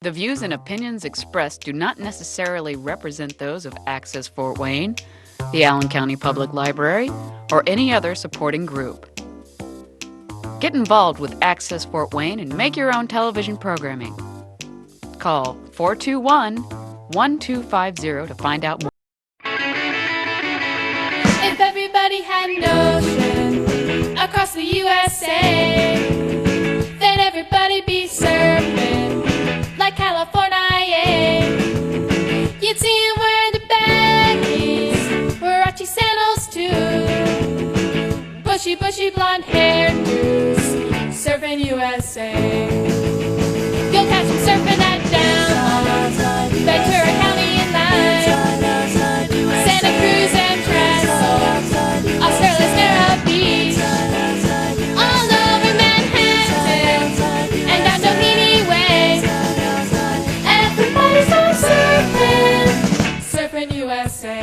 The views and opinions expressed do not necessarily represent those of Access Fort Wayne, the Allen County Public Library, or any other supporting group. Get involved with Access Fort Wayne and make your own television programming. Call 421-1250 to find out more. If everybody had an ocean across the USA, then everybody'd be surfing like California. You'd see him wearing the baggies, Warachi sandals too, bushy blonde hairdos, surfing USA. You'll catch him surfing at Down, Ventura County and Lime, Santa Cruz and Trestle, Australia's Narrow Beach, all over Manhattan and down Doheny Way. Everybody's on surfing USA.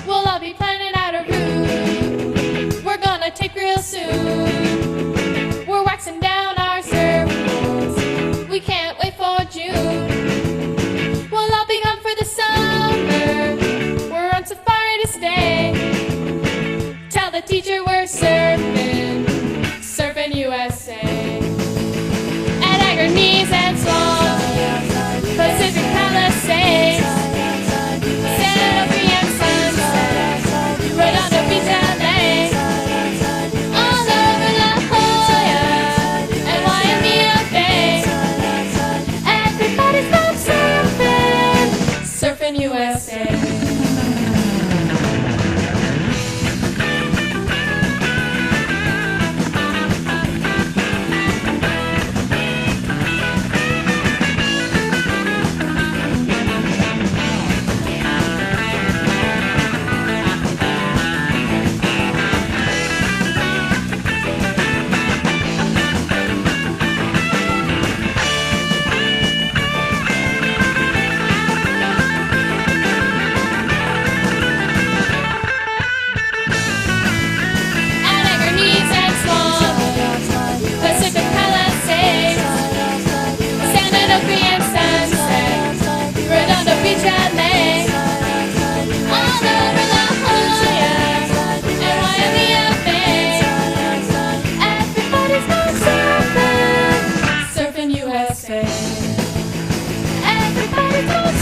We'll all be planning out a route we're gonna take real soon. We're waxing down our surfboards, we can't wait for June. We'll all be gone for the summer, we're on safari to stay. Tell the teacher we're surfing USA. At Aggernees and Swamp, Pacific Palisades, San Onofre and Sunset, Redondo Beach, LA, all over La Jolla and Waimea Bay. Everybody's gone surfing USA. At Aggernees and Swamp, Pacific Palisades, San Onofre and Sunset, Redondo Beach, LA, all over La Jolla and Waimea Bay. Everybody's gone surfing USA. Everybody's gone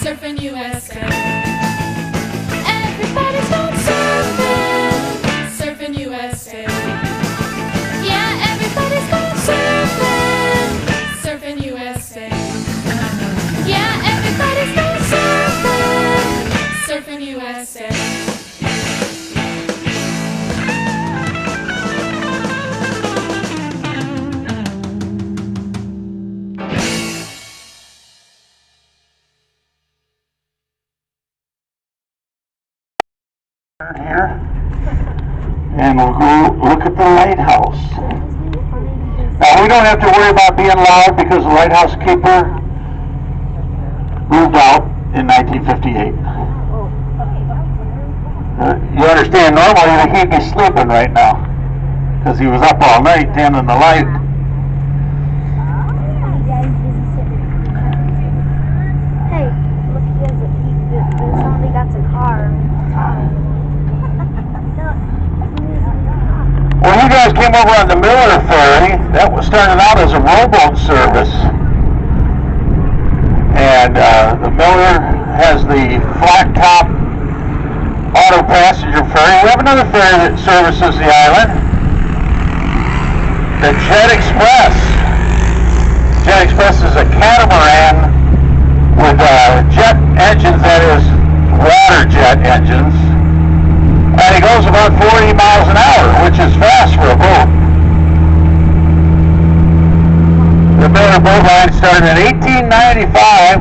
surfing USA. Everybody's gone surfing USA. Yeah, everybody's gone surfing USA. Yeah, everybody's gone surfing USA. Here, and we'll go look at the lighthouse. Now we don't have to worry about being loud because the lighthouse keeper moved out in 1958. You understand, normally he'd be sleeping right now because he was up all night tending the light. Hey, look, somebody got the car. Well, you guys came over on the Miller ferry. That was started out as a rowboat service. And the Miller has the flat top auto passenger ferry. We have another ferry that services the island. The Jet Express. Jet Express is a catamaran with jet engines, that is, water jet engines. And it goes about 40 miles an hour, which is fast for a boat. The Miller Boat Line started in 1895,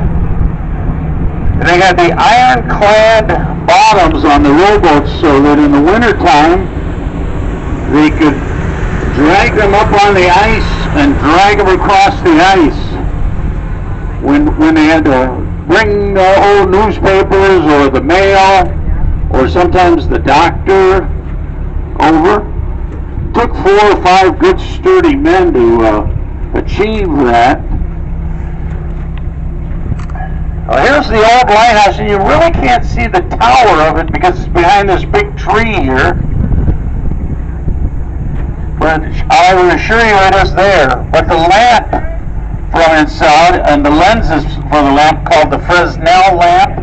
and they got the ironclad bottoms on the rowboats so that in the wintertime they could drag them up on the ice and drag them across the ice when they had to bring old newspapers or the mail or sometimes the doctor over. Took 4 or 5 good sturdy men to achieve that. Well, here's the old lighthouse, and you really can't see the tower of it because it's behind this big tree here. But I will assure you it is there. But the lamp from inside and the lenses for the lamp, called the Fresnel lamp,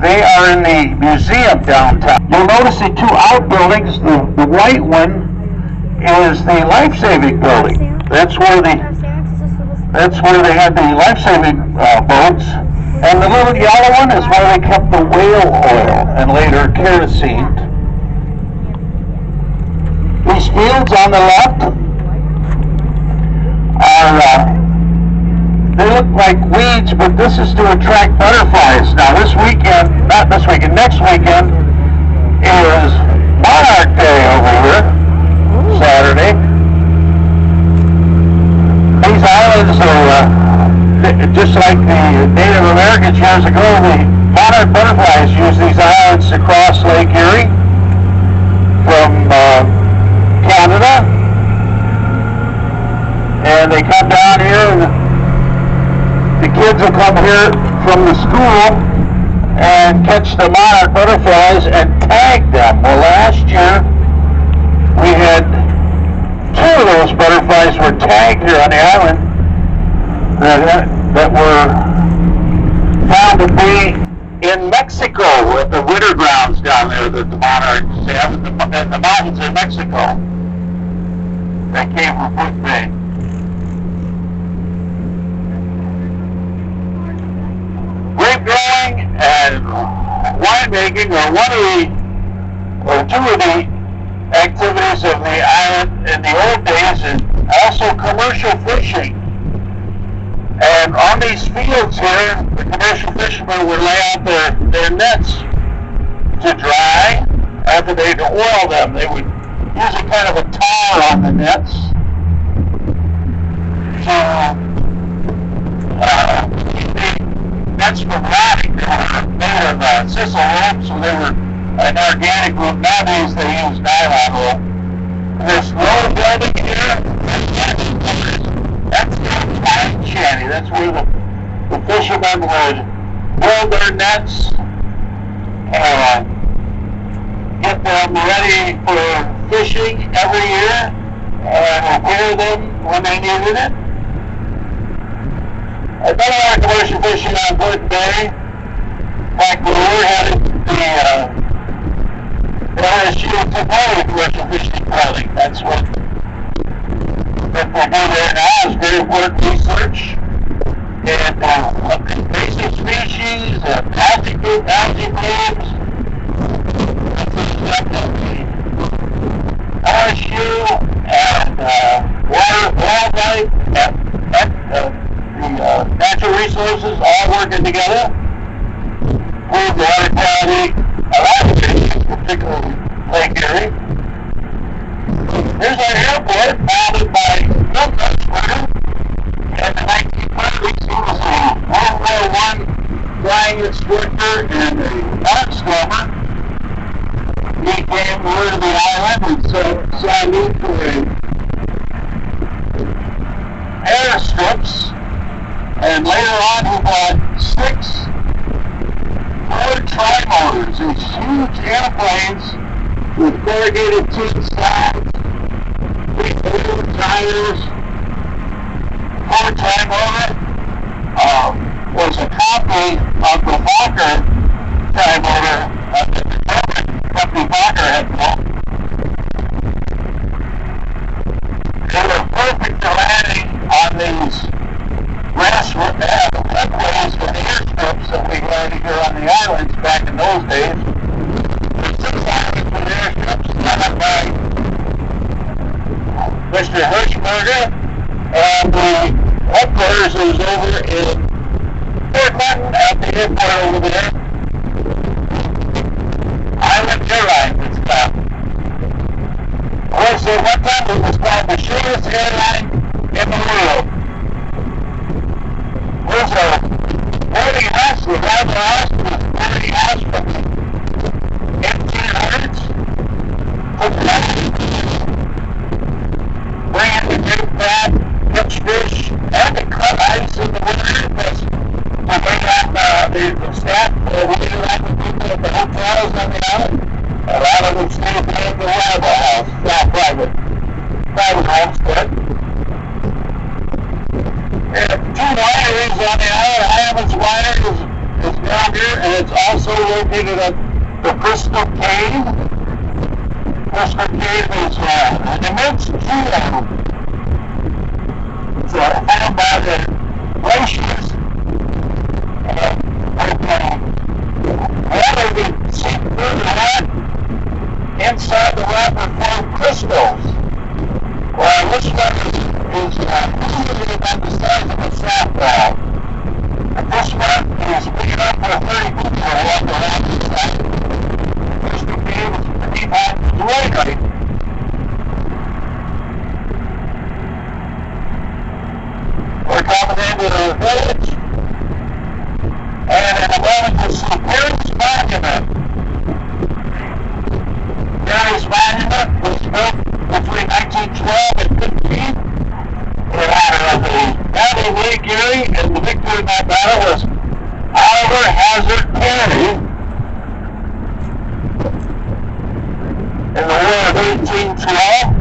they are in the museum downtown. You'll notice the two outbuildings. The white one is the life-saving building. That's where they had the life-saving boats. And the little yellow one is where they kept the whale oil and later kerosene. These fields on the left are, they look like weeds, but this is to attract butterflies. Now this weekend, not this weekend, next weekend is Monarch Day over here, Saturday. These islands are, just like the Native Americans years ago, the monarch butterflies use these islands to cross Lake Erie from Canada, and they come down here, and the kids will come here from the school and catch the monarch butterflies and tag them. Well, last year we had 2 of those butterflies were tagged here on the island that were found to be in Mexico at the winter grounds down there that the monarchs have in the mountains in Mexico. That came from Foot Bay. Grape growing and winemaking are two of the activities of the island in the old days, and also commercial fishing. And on these fields here, the commercial fishermen would lay out their nets to dry. After they'd oil them, they would use a kind of a tar on the nets to keep the nets from rotting. They were made of sisal rope, so they were an organic rope. Nowadays they use nylon rope. This low building here, that's the time shanty. That's where the fishermen would build their nets and get them ready for fishing every year and repair them when they needed it. I've done a lot of commercial fishing on Wood Bay. In fact, when we were headed to the LSU took over commercial fishing piloting. That's what they do there now is very important research and invasive species and algae blooms. LSU and wildlife and the natural resources all working together. Improve the water quality of our fish, particularly Lake Erie. Here's our airport, founded by Milton in the 1930s. He was a World War I flying instructor and a barnstormer. He came over to the island and saw a need for airstrips, and later on he bought 6 Ford trimotors, these huge airplanes with corrugated tin sides, big wheel tires. Ford trimotor was a copy of the Fokker trimotor that the company Fokker had built. They were perfect for landing on these runways for the airstrips that we learned here on the islands back in those days. There's 6 islands with airstrips set up by Mr. Hirschberger, and the headquarters is over in Fort Clinton at the airport over there. Island Airlines, it's called. Of course, at one time it was called the shortest airline in the world. There's a boarding house, the Roundhouse, was a boarding house from the 1800s. Bring in the big fat, pitch hotels on the island. A lot of them stay at the Roundhouse, not private homestead. And 2 wineries on the island. Hyman's Winery is down here, and it's also located at the Crystal Cave. Crystal Cave is an immense pool. It's found by the glaciers. Water we see further on inside the rock are formed crystals. Well, this one is usually about the size of a softball. And this one is big enough for 30 people to walk around inside. Crystal Cave is pretty hot and dry. We're coming into the village. And in a moment to see Perry's Monument. Perry's Monument was built between 1912 and 15 in honor of the Battle of Lake Erie, and the victor in that battle was Oliver Hazard Perry in the War of 1812.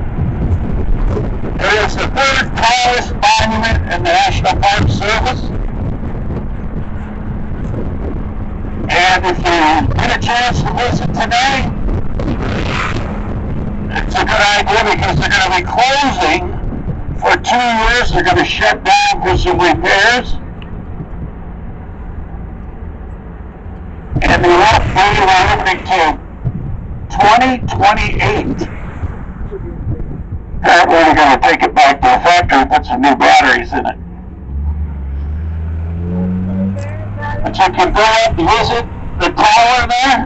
It is the 3rd tallest monument in the National Park Service. And if you get a chance to visit today, it's a good idea because they're going to be closing for 2 years. They're going to shut down for some repairs. And they won't be opening till 2028. Apparently they're going to take it back to the factory and put some new batteries in it. But you can go up and visit the tower there,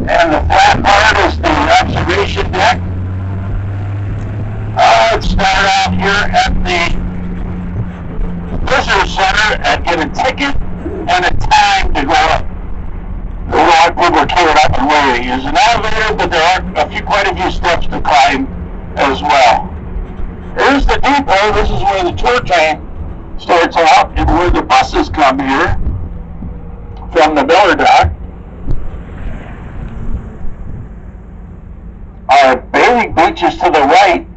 and the flat part is the observation deck. Let's start out here at the visitor center and get a ticket and a time to go up. A lot of people are queuing up and waiting. There's an elevator, but there are quite a few steps to climb as well. Here's the depot. This is where the tour train starts out and where the buses come here from the Miller Dock. Our bathing beach is to the right,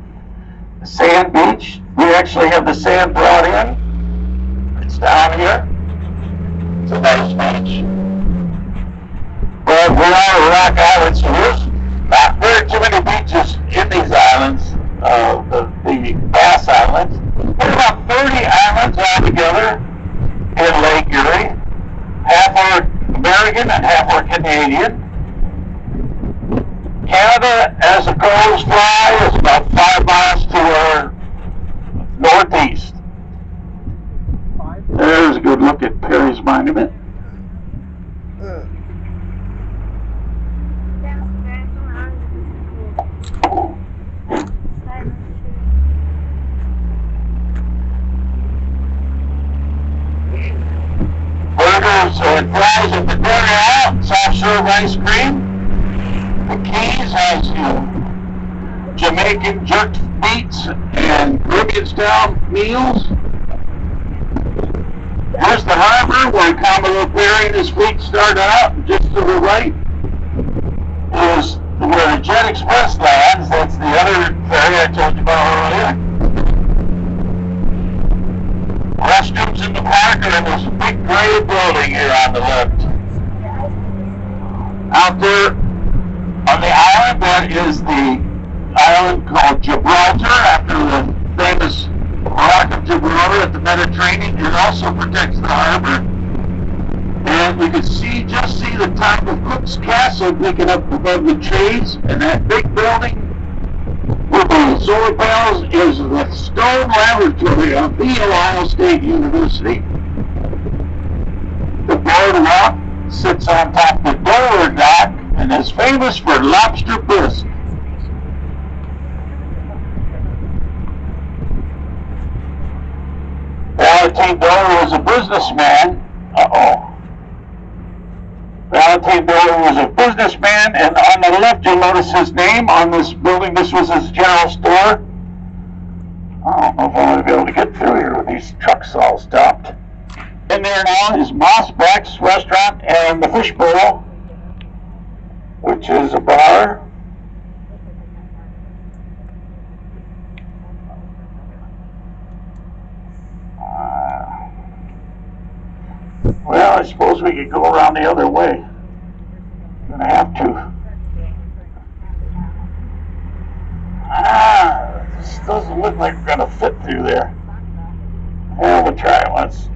the sand beach. We actually have the sand brought in. It's down here. It's a nice beach. But we are a rock island, so there's not very too many beaches in these islands, the Bass Islands. There's about 30 islands altogether in Lake Erie. Half are American and half are Canadian. Canada, as the crows fly, is about 5 miles to our northeast. There's a good look at Perry's Monument. Burgers and fries at the DeRivera, soft serve ice cream. The Keys has Jamaican jerked meats and Caribbean style meals. Here's the harbor where Commodore Perry and his fleet started out. Just to the right is where the Jet Express lands. That's the other ferry I told you about earlier. Restrooms in the park are in this big gray building here on the left. Out there on the island, that is the island called Gibraltar, after the famous Rock of Gibraltar at the Mediterranean. It also protects the harbor. And we can just see the top of Cook's Castle picking up above the trees, and that big building with the solar panels is the Stone Laboratory of the Ohio State University. The boardwalk sits on top of the Dover Dock and is famous for lobster bisque. Valentine Dover was a businessman. Valentine Dover was a businessman, and on the left you'll notice his name on this building. This was his general store. I don't know if I'm going to be able to get through here with these trucks all stopped. In there now is Mossback's restaurant and the Fishbowl. which is a bar. Well, I suppose we could go around the other way. I'm gonna have to. This doesn't look like we're gonna fit through there. Yeah, we'll try it once.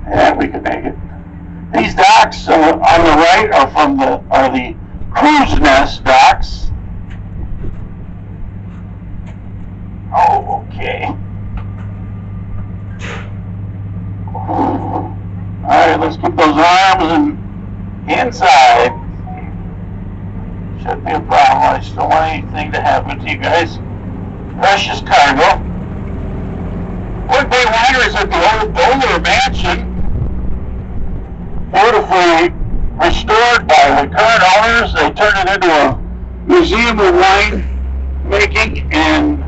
Yeah, we can make it. These docks on the right are the cruise nest docks. Oh, okay. All right, let's keep those arms inside. Shouldn't be a problem. I just don't want anything to happen to you guys. Precious cargo. Wood Bay Winery is at the old Bowler Mansion. Beautifully restored by the current owners. They turned it into a museum of wine making and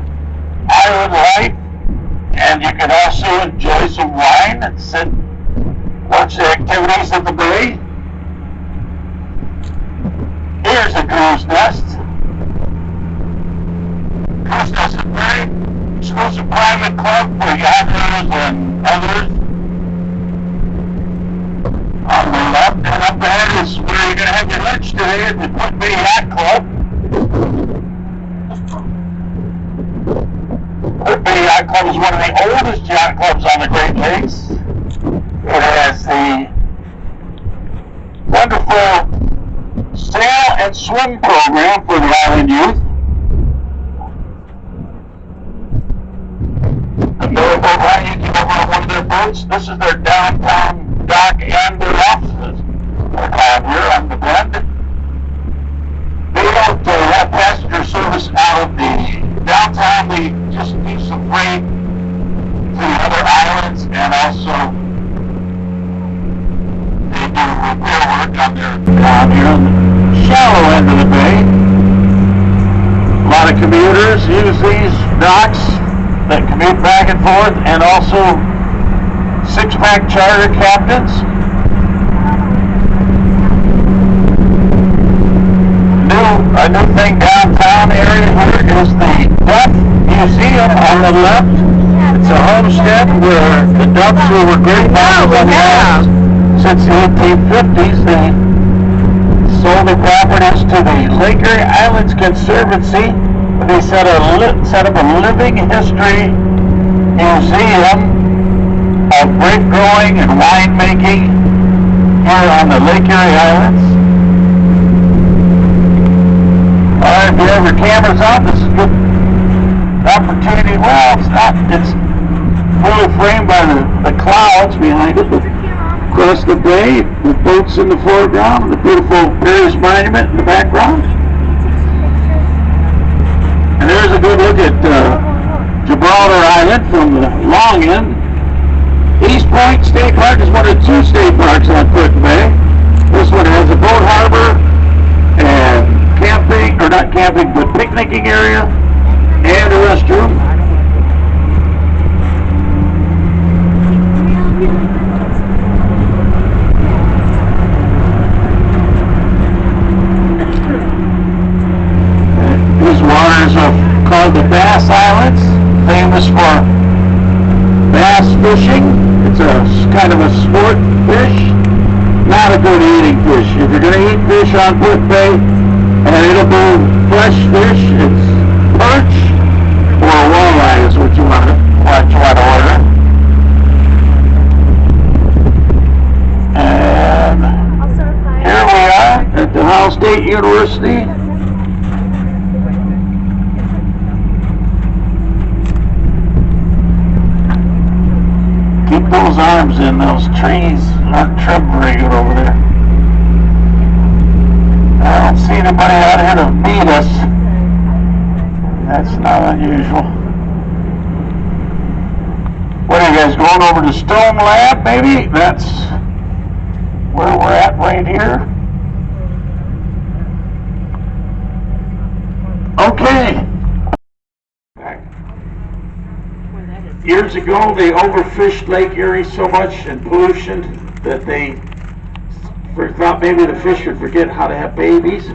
island life. And you can also enjoy some wine and sit, watch the activities in the bay. Here's the cruise nest. Cruise nest is a very exclusive private club for yachters and others. On the left and up ahead is where you're going to have your lunch today at the Wood Bay Yacht Club. Wood Bay Yacht Club is one of the oldest yacht clubs on the Great Lakes. It has the wonderful sail and swim program for the island youth. The motorboat ride, you can over on one of their boats. This is their downtown dock and their offices. They're down here on the bend. They don't have passenger service out of the downtown. They just do some freight to the other islands, and also they do repair work on their down here on the shallow end of the bay. A lot of commuters use these docks that commute back and forth, and also six-pack charter captains. A new thing downtown area here is the Duck Museum on the left. It's a homestead where the Ducks, who were great models on the island since the 1850s, they sold the properties to the Lake Erie Islands Conservancy. They set up a living history museum of grape growing and winemaking here on the Lake Erie Islands. Alright, if you have your cameras on, this is a good opportunity. Well, it's not, it's fully framed by the clouds behind it, but across the bay, with boats in the foreground, the beautiful Paris Monument in the background. And there's a good look at Gibraltar Island from the long end. East Point State Park is one of two state parks on Puerto Bay. This one has a boat harbor and camping, or not camping, but picnicking area and a restroom. These waters are called the Bass Islands, famous for bass fishing. It's a kind of a sport fish, not a good eating fish. If you're going to eat fish on Puerto Bay, and it'll be fresh fish, it's perch or walleye is what you want to order. And here we are at the Ohio State University. Keep those arms in, those trees aren't trimmed very good over there. I don't see anybody out here to meet us. That's not unusual. What are you guys going over to Stone Lab, maybe? That's where we're at right here. Okay. Years ago, they overfished Lake Erie so much in pollution that they thought maybe the fish would forget how to have babies.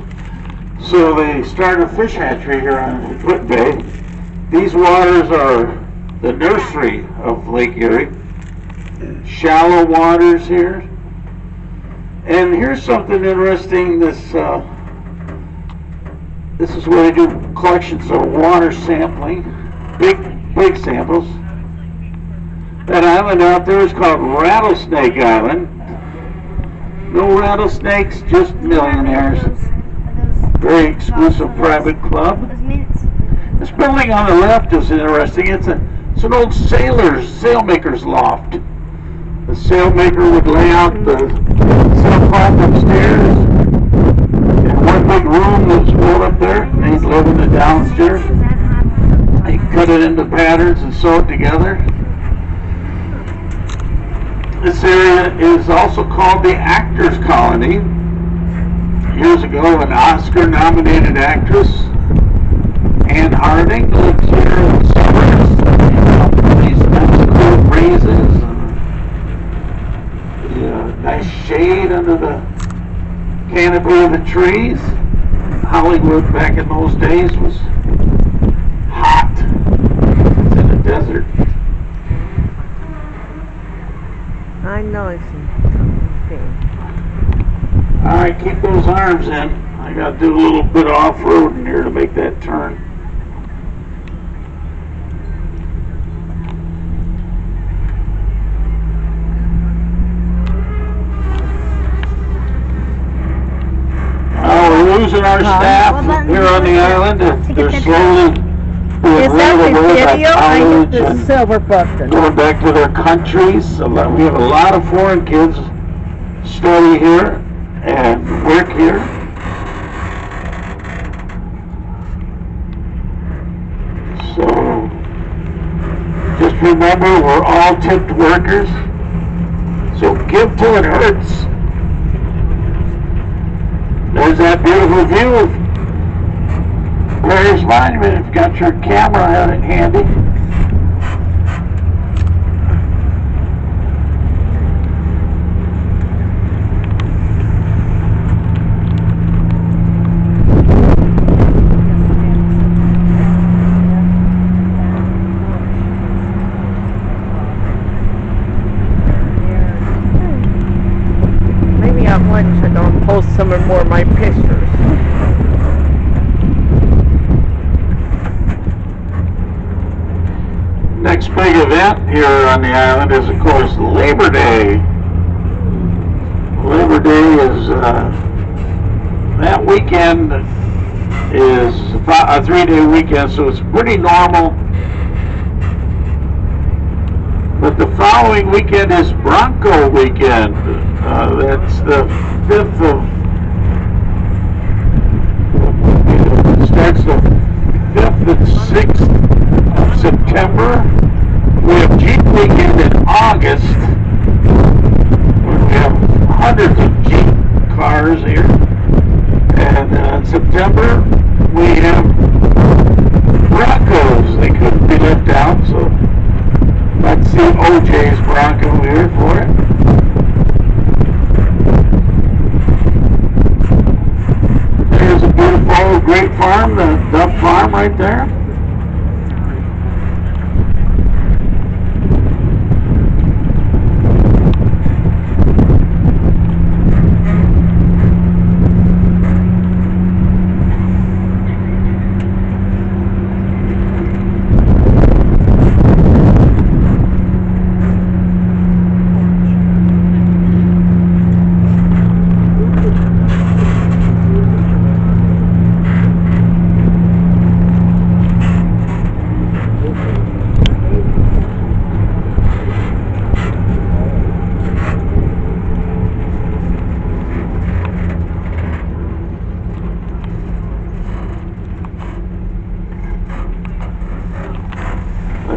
So they started a fish hatchery here on Foot Bay. These waters are the nursery of Lake Erie. Shallow waters here. And here's something interesting. This is where they do collections of water sampling, big samples. That island out there is called Rattlesnake Island. No rattlesnakes, just millionaires. Very exclusive private club. This building on the left is interesting. It's an old sailmaker's loft. The sailmaker would lay out the sailcloth upstairs in one big room that was built up there. And he'd live in the downstairs. He'd cut it into patterns and sew it together. This area is also called the Actors Colony. Years ago, an Oscar-nominated actress, Anne Harding, lived here in the suburbs. These nice cool breezes, nice shade under the canopy of the trees. Hollywood back in those days was hot. It's in the desert. I know it's okay. Alright, keep those arms in. I gotta do a little bit of off-road in here to make that turn. We're losing our staff here on the island. They're slowly being wheeled away by college and silver button. going back to their countries. We have a lot of foreign kids study here and work here. So just remember, we're all tipped workers. So give till it hurts. There's that beautiful view of Paris Monument. If you've got your camera out it handy. Maybe I want to post some more of my pictures. Next big event here on the island is, of course, Labor Day. Labor Day is, that weekend is a 3-day weekend, so it's pretty normal. But the following weekend is Bronco weekend. That's the 5th of, it starts the 5th and 6th of September. We have Jeep weekend in August, where we have hundreds of Jeep cars here. And in September, we have Broncos. They couldn't be left out, so let's see OJ's Bronco here for it. There's a beautiful grape farm, the Duff Farm right there.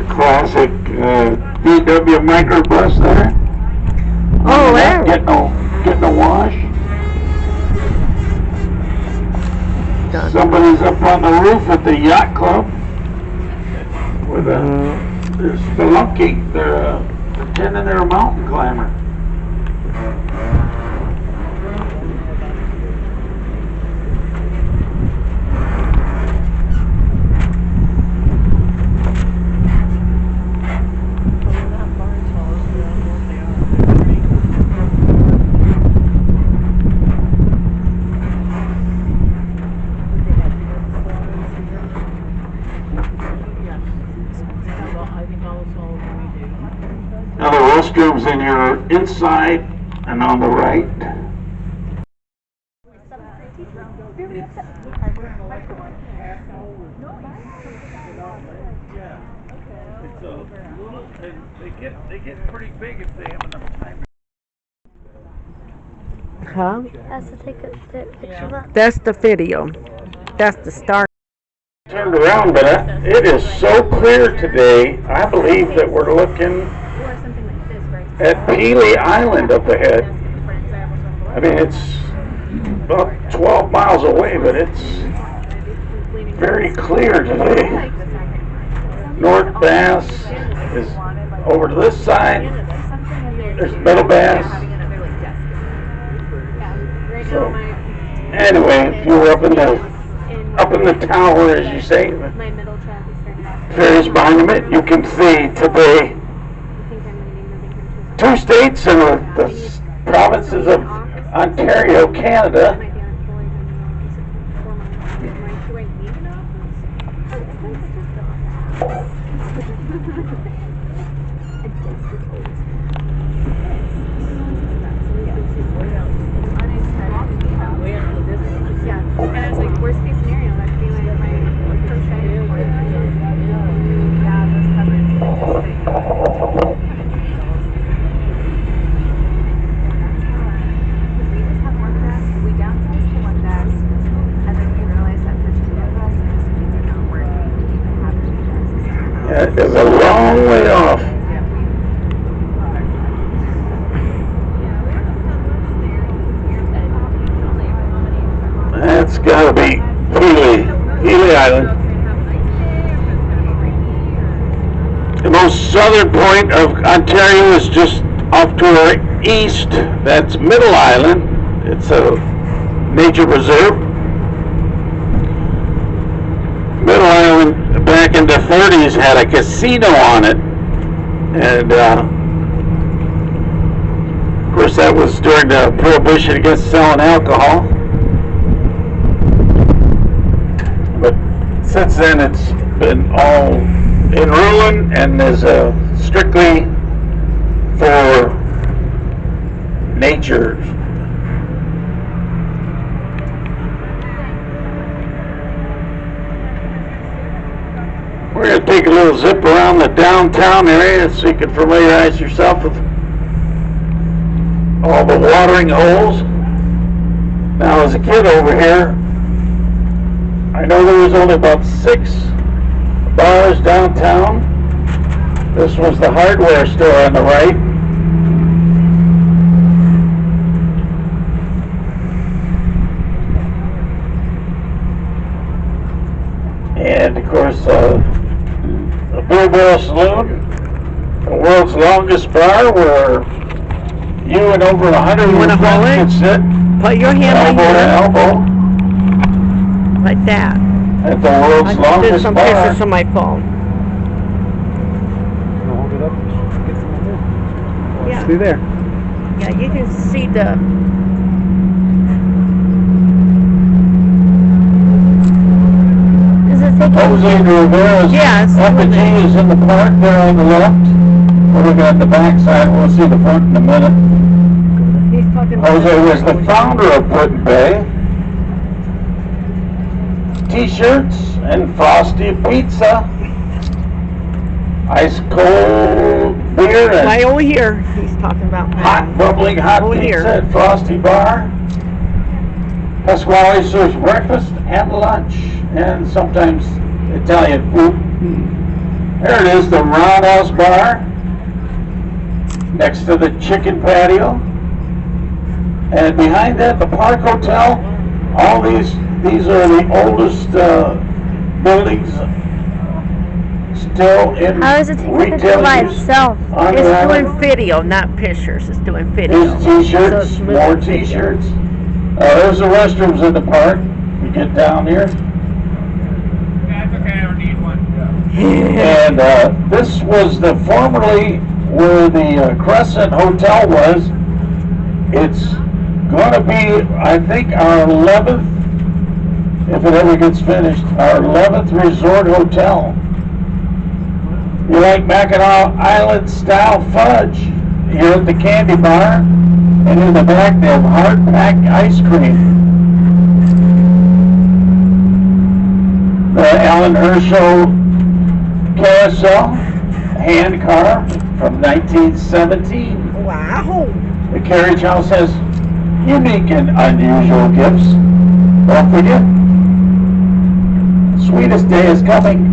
Classic VW microbus there. Oh, wow. Get no getting a wash. Somebody's up on the roof at the yacht club with they're spelunking. They're pretending they're a mountain climber. Now the restrooms in your inside and on the right. It's a little, they get pretty big if they have enough time. Huh? Has to take a picture of that. That's the video. That's the start. Turned around, but it is so clear today. I believe that we're looking at Peely Island up ahead. I mean, it's about 12 miles away, but it's very clear today. North Bass is over to this side. There's Middle Bass. So, anyway, if you were up in the tower, as you say, the various monument, you can see today 2 states in the provinces of Ontario, Canada. And I was like, worst case scenario, that'd be like my crochet or It is a long way off. That's gotta be Peely Island. The most southern point of Ontario is just off to our east. That's Middle Island. It's a nature reserve. Middle Island back in the 30s had a casino on it, and of course that was during the prohibition against selling alcohol. But since then it's been all in ruin and is strictly for nature. We're going to take a little zip around the downtown area so you can familiarize yourself with all the watering holes. Now, as a kid over here, I know there was only about 6 bars downtown. This was the hardware store on the right. And of course, the Saloon, the world's longest bar, where you and over 100 You wanna hold it? can sit Put your hand elbow right to here, elbow like that. at the world's I did longest some bar. pictures on my phone. Hold it up. Get some of it. Yeah. See there. Yeah, you can see the. Does it take a Jose DeRivera's Yeah, it's effigy is in the park there on the left. We're looking at the back side. We'll see the front in a minute. He's talking about Jose was the founder of Put Bay. T-shirts and frosty pizza, ice cold beer, right and over here. He's talking about hot bubbling hot Over pizza here. at Frosty Bar. Pasquale serves breakfast and lunch, and sometimes Italian food. There it is, the Roundhouse Bar, next to the chicken patio. And behind that, the Park Hotel. All these are the oldest buildings still in How does it take a picture retail by use itself? on the It's island. doing video, not pictures. It's doing video. There's So t-shirts, it's more moving video. t-shirts. There's the restrooms in the park. You get down here. That's okay, I don't need one. And this was formerly where the Crescent Hotel was. It's going to be, I think, our 11th, if it ever gets finished, our 11th resort hotel. You like Mackinac Island style fudge? You're at the candy bar, and in the back they have hard-packed ice cream. The Alan Herschel Carousel, hand-carved from 1917. Wow. The carriage house has unique and unusual gifts. Don't forget, sweetest day is coming.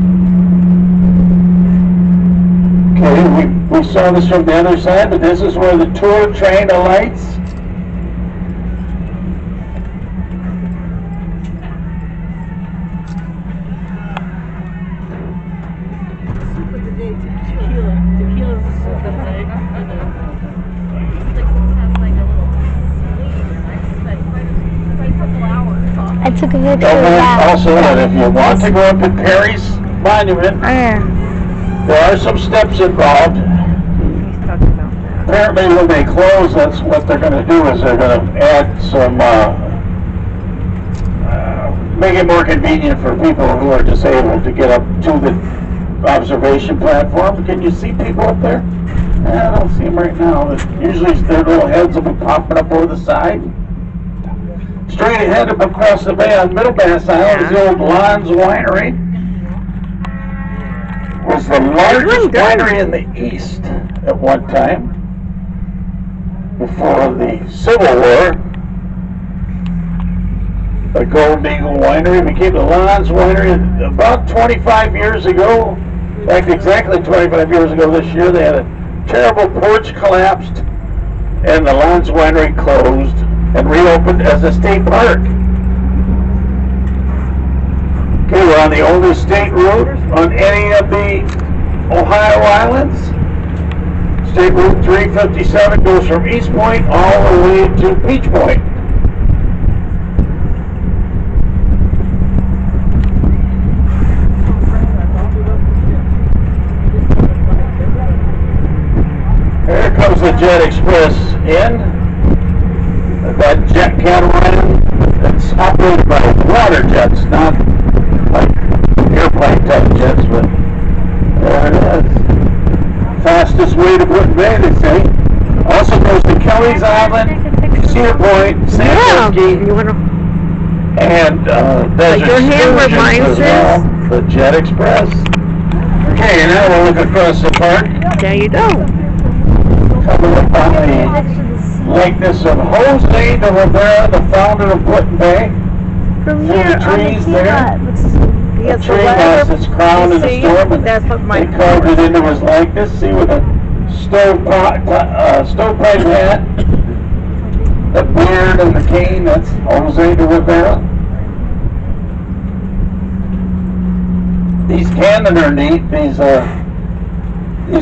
Okay, we saw this from the other side, but this is where the tour train alights. I took a picture of Don't forget that. also that if you want to go up to Perry's Monument, there are some steps involved. He's talking about that. Apparently when they close, that's what they're going to do, is they're going to add some, make it more convenient for people who are disabled to get up to the observation platform. Can you see people up there? I don't see them right now. But usually their little heads will be popping up over the side. Straight ahead up across the bay on Middle Bass Island is the old Lon's Winery. It was the largest winery in the East at one time, before the Civil War. The Golden Eagle Winery became the Lon's Winery about 25 years ago. In fact, exactly 25 years ago this year, they had a terrible porch collapsed, and the Lon's Winery closed and reopened as a state park. Okay, we're on the oldest state route on any of the Ohio islands. State Route 357 goes from East Point all the way to Peach Point. Here comes the Jet Express in. That jet catamaran that's operated by water jets, not like airplane type jets, but there it is. Fastest way to Brooklyn Bay, they say. Also goes to Kelly's Island, Cedar Point, Sandusky, and Desert your hand Excursions reminds as well, the Jet Express. Okay, now we'll look across the park. There you go. Coming up on the likeness of Jose DeRivera, the founder of Brooklyn Bay. From Through here the on trees the there. He The has tree the has letter. its crown in the See? storm, and That's what my they carved it into his likeness. See, with a stovepipe hat, the beard and the cane, that's Jose DeRivera. These cannon are neat. These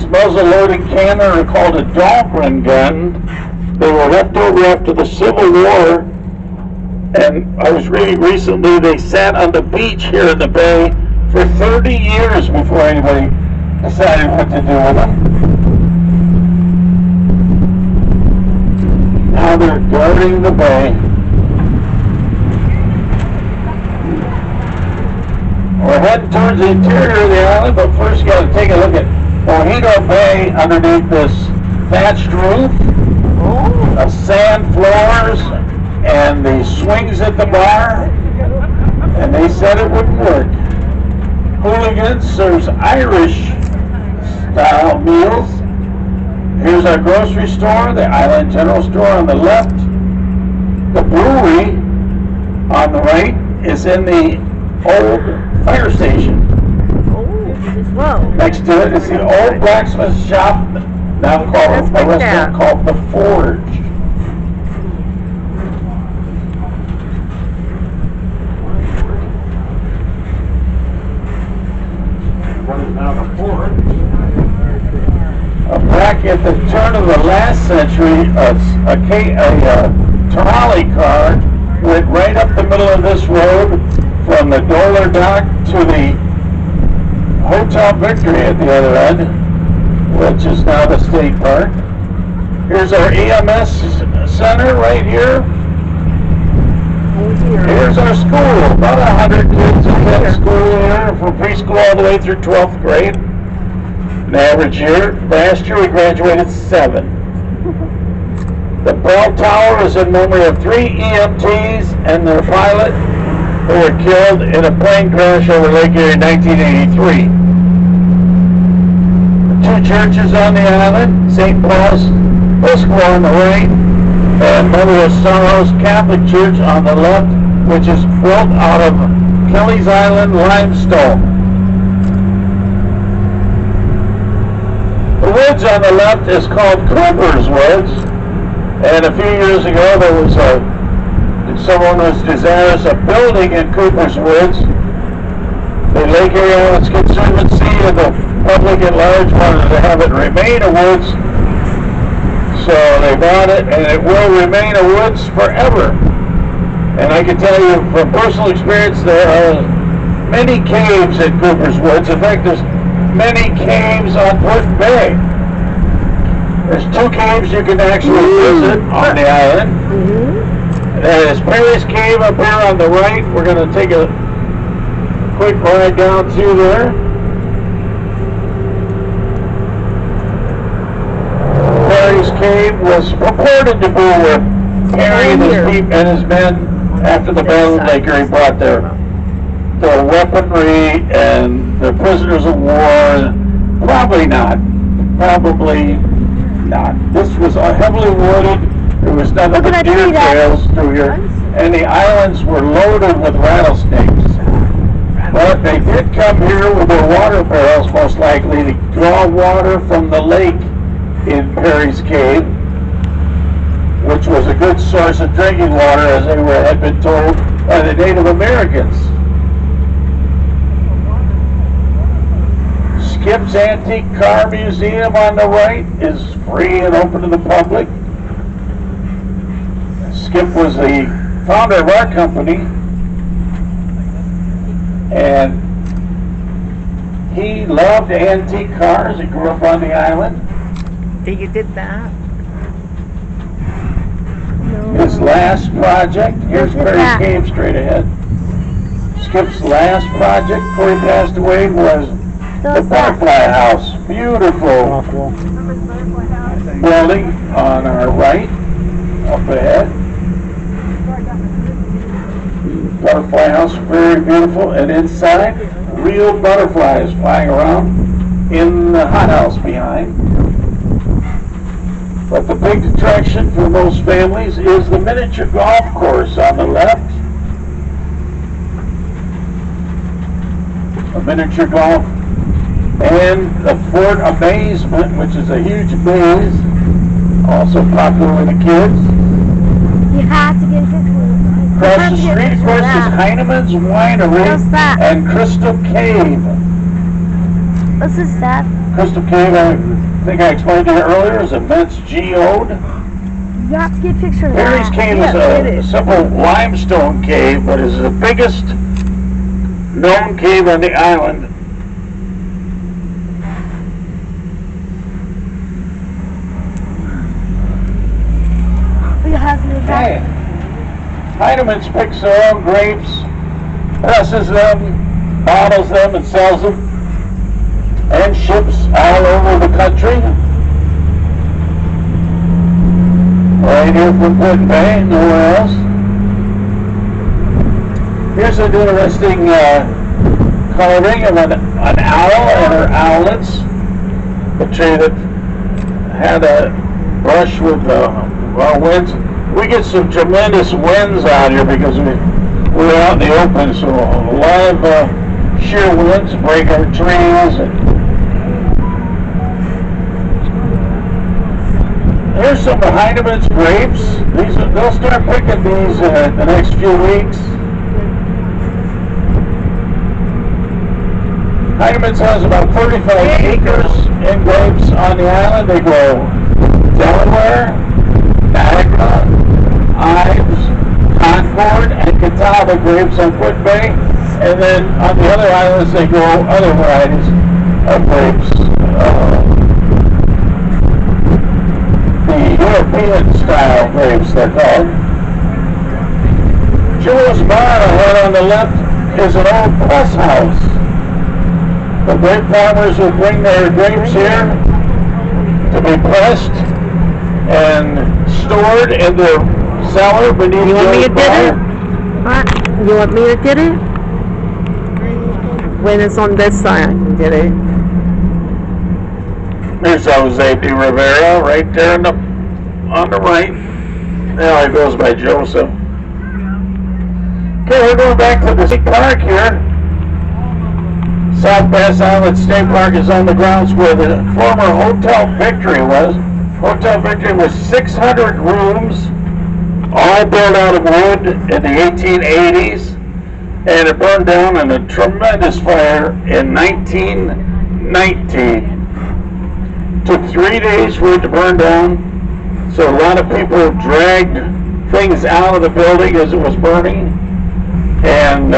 muzzle-loaded cannon are called a Dahlgren gun. They were left over after the Civil War, and I was reading recently they sat on the beach here in the bay for 30 years before anybody decided what to do with them. Now they're guarding the bay. We're heading towards the interior of the island, but first you got to take a look at Mojito Bay underneath this thatched roof, the sand floors, and the swings at the bar, and they said it wouldn't work. Hooligans serves Irish-style meals. Here's our grocery store, the Island General Store on the left. The brewery on the right is in the old fire station. Whoa. Next to it is the old blacksmith shop, now called a restaurant called The Forge. Back at the turn of the last century, a trolley car went right up the middle of this road from the Doler Dock to the Hotel Victory at the other end, which is now the state park. Here's our EMS center right here. Here's our school. About 100 kids in that school here, from preschool all the way through 12th grade. An average year. Last year we graduated 7. The bell tower is in memory of 3 EMTs and their pilot who were killed in a plane crash over Lake Erie in 1983. The 2 churches on the island, St. Paul's Pasquale on the right, and Mother of Sorrows Catholic Church on the left, which is built out of Kelly's Island limestone. The woods on the left is called Cooper's Woods, and a few years ago there was someone was desirous of building in Cooper's Woods. The Lake Erie Islands Conservancy and the public at large wanted to have it remain a woods, so they bought it, and it will remain a woods forever. And I can tell you from personal experience, there are many caves in Cooper's Woods. In fact, there's many caves on Port Bay. There's 2 caves you can actually visit on the island. There's Perry's Cave up here on the right. We're going to take a quick ride down through there. Perry's Cave was purported to be where Perry and his men, after the Battle of Lake Erie, brought their weaponry and their prisoners of war. Probably not. This was heavily wooded. There was nothing but deer trails through here, and the islands were loaded with rattlesnakes. But they did come here with their water barrels, most likely, to draw water from the lake in Perry's Cave, which was a good source of drinking water, as they had been told by the Native Americans. Scheeff's Antique Car Museum on the right is free and open to the public. Scheeff was the founder of our company, and he loved antique cars. He grew up on the island. You did that? His last project, here's Perry's Cave straight ahead. Scheeff's last project before he passed away was the Butterfly House. Beautiful building on our right, up ahead. Butterfly House, very beautiful, and inside, real butterflies flying around in the hothouse behind. But the big attraction for most families is the miniature golf course on the left. A miniature golf, and the Fort Amazement, which is a huge maze, also popular with the kids. You have to get pictures. Across the street, of course, is Heinemann's Winery and Crystal Cave. What's this, Dad? Crystal Cave, I think I explained to you earlier, is immense geode. You have to get pictures of that. Perry's Cave is a simple limestone cave, but is the biggest known cave on the island. You have to do that. Hey, Heinemann's picks their own grapes, presses them, bottles them, and sells them, and ships all over the country. Right here from Port Bay, nowhere else. Here's an interesting carving of an owl and her owlets. A tree that had a brush with winds. We get some tremendous winds out here because we're out in the open, so a lot of sheer winds break our trees. Here's some of Heinemann's grapes. They'll start picking these the next few weeks. Heinemann's has about 35 acres in grapes on the island. They grow Delaware, Niagara, Ives, Concord, and Catawba grapes on Foot Bay. And then on the other islands, they grow other varieties of grapes. The European style grapes, they're called. Jewel's Bar ahead on the left is an old press house. The grape farmers will bring their grapes here to be pressed and stored in the cellar beneath You want me Jewel's to Bar. get it? What? You want me to get it? When it's on this side, I can get it. There's Jose DeRivera right there on the right. Now he goes by Joseph. Okay, we're going back to the state park here. South Bass Island State Park is on the grounds where the former Hotel Victory was. Hotel Victory was 600 rooms, all built out of wood in the 1880s, and it burned down in a tremendous fire in 1919. Took 3 days for it to burn down, so a lot of people dragged things out of the building as it was burning. And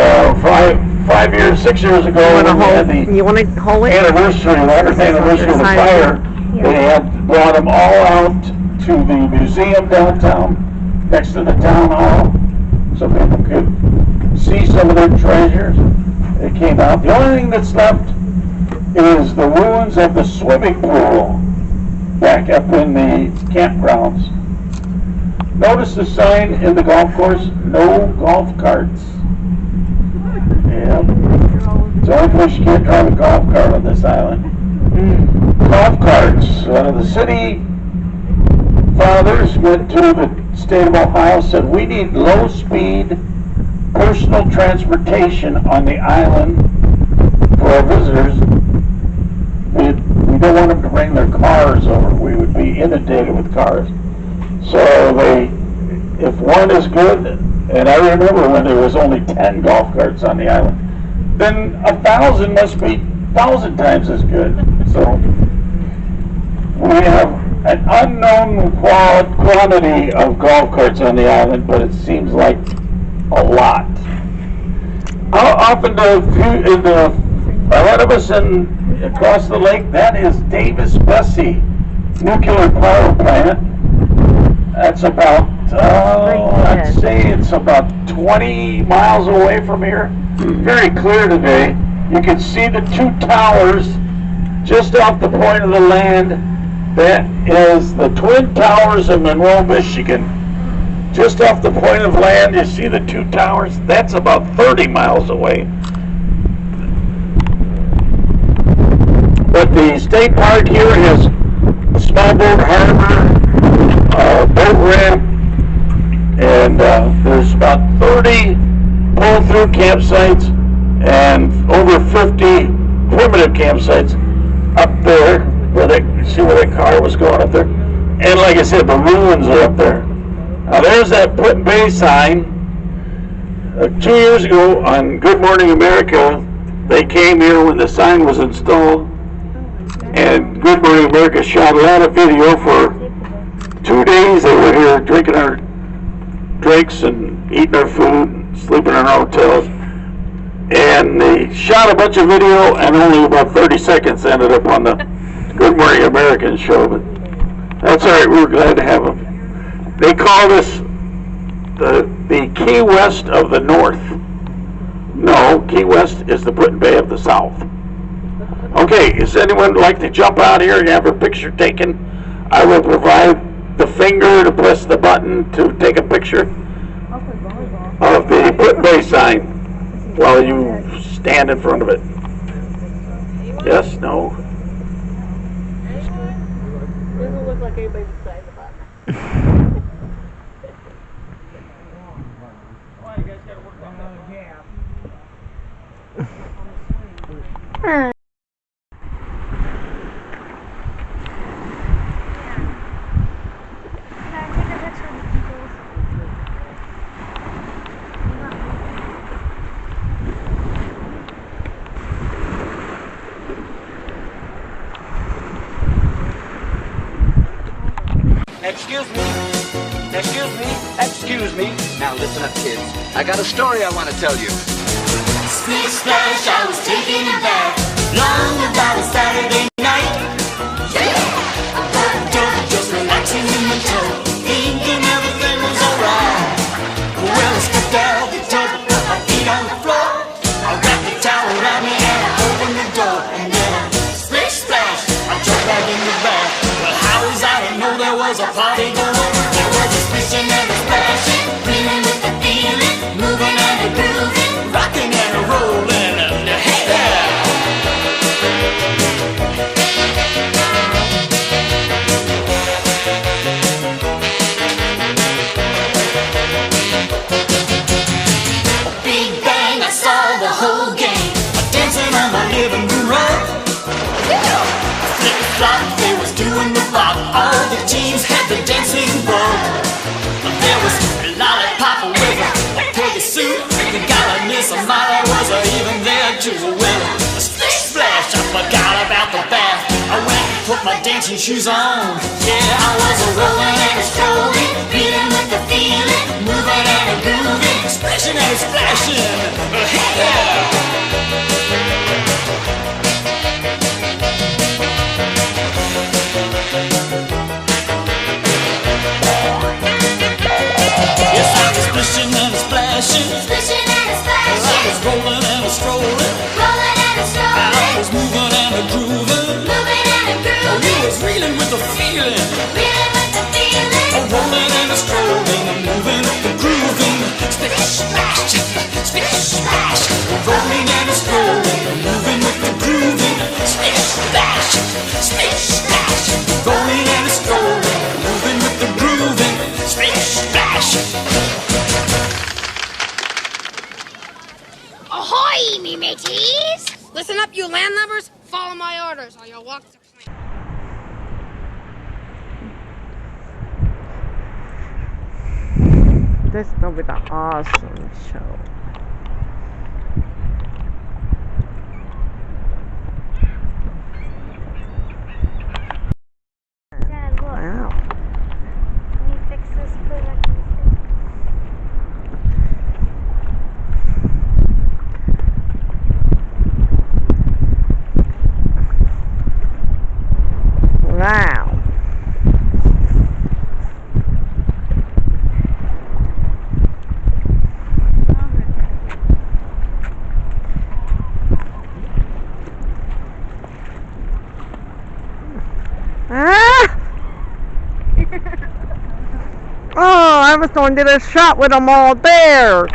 6 years ago, when we had the You want to hold it? anniversary, the 100th anniversary of the fire, they had brought them all out to the museum downtown, next to the town hall, so people could see some of their treasures. They came out. The only thing that's left is the ruins of the swimming pool back up in the campgrounds. Notice the sign in the golf course, no golf carts. Yeah. It's the only place you can't drive a golf cart on this island. Golf carts. The city fathers went to the state of Ohio, said we need low-speed personal transportation on the island for our visitors. We don't want them to bring their cars over. We would be inundated with cars. So if one is good, and I remember when there was only 10 golf carts on the island, then 1,000 must be 1,000 times as good. So we have an unknown quantity of golf carts on the island, but it seems like a lot. How often ahead of us and across the lake, that is Davis-Besse nuclear power plant. That's about, I'd say it's about 20 miles away from here. Very clear today. You can see the two towers just off the point of the land. That is the Twin Towers of Monroe, Michigan. Just off the point of land, you see the two towers. That's about 30 miles away. But the state park here has a small boat harbor, boat ramp, and there's about 30 pull-through campsites and over 50 primitive campsites up there where see where that car was going up there. And like I said, the ruins are up there. Now there's that Put Bay sign. 2 years ago on Good Morning America, they came here when the sign was installed, and Good Morning America shot a lot of video for 2 days. They were here drinking our drinks and eating our food, sleeping in our hotels. And they shot a bunch of video, and only about 30 seconds ended up on the Good Morning American show. But that's all right. We were glad to have them. They call this the Key West of the North. No, Key West is the Put Bay of the South. Okay, does anyone like to jump out here and have a picture taken? I will provide the finger to press the button to take a picture of the Put Bay sign while you stand in front of it. Yes? No? Doesn't look like anybody's excited about it. Excuse me. Excuse me. Excuse me. Now listen up, kids. I got a story I want to tell you. Splish splash, I was taking a bath long about a Saturday night. Yeah, I got a dope, just relaxing in the tub, thinking everything was alright. Well, I stepped out the tub, put my feet on the floor. I wrapped the towel around me and I opened the door, and then I splish splash, I jumped back in the bath. Well, how was I to know there was a party going? There was a splishing and a splashing, reeling with the feeling, moving and a grooving, rocking and a rolling. Hey there! Big bang, I saw the whole gang dancing on my living room rug. Flip-flop, they was doing the bop. All the teams had the dancing bug. There was a lollipop with a peggy suit. The guy like Miss Amara was even there too. Well, a splish splash, I forgot about the bath. I went and put my dancing shoes on. Yeah, I was a rolling and a strolling, beating with the feeling, moving and a grooving, splashing and splashing. Hey yeah! Yes, I was splishing and splashing, splishing and splashing. I was rolling and a strolling, rolling and a strolling. I was moving and a grooving, moving and a grooving. We was reeling with the feeling, reeling with the feeling. Rolling and a strolling, moving and grooving. Splish splash, splish splash. Rolling and a strolling, moving with the grooving. Splish splash, splish splash. Rolling and a strolling, moving with the grooving. Splish splash. Ahoy, me mateys! Listen up, you landlubbers. Follow my orders, or you'll walk the plank. This is gonna be the awesome show. Dad, look. Wow. Can you fix this for that? Wow. Oh, I was going to get a shot with them all there.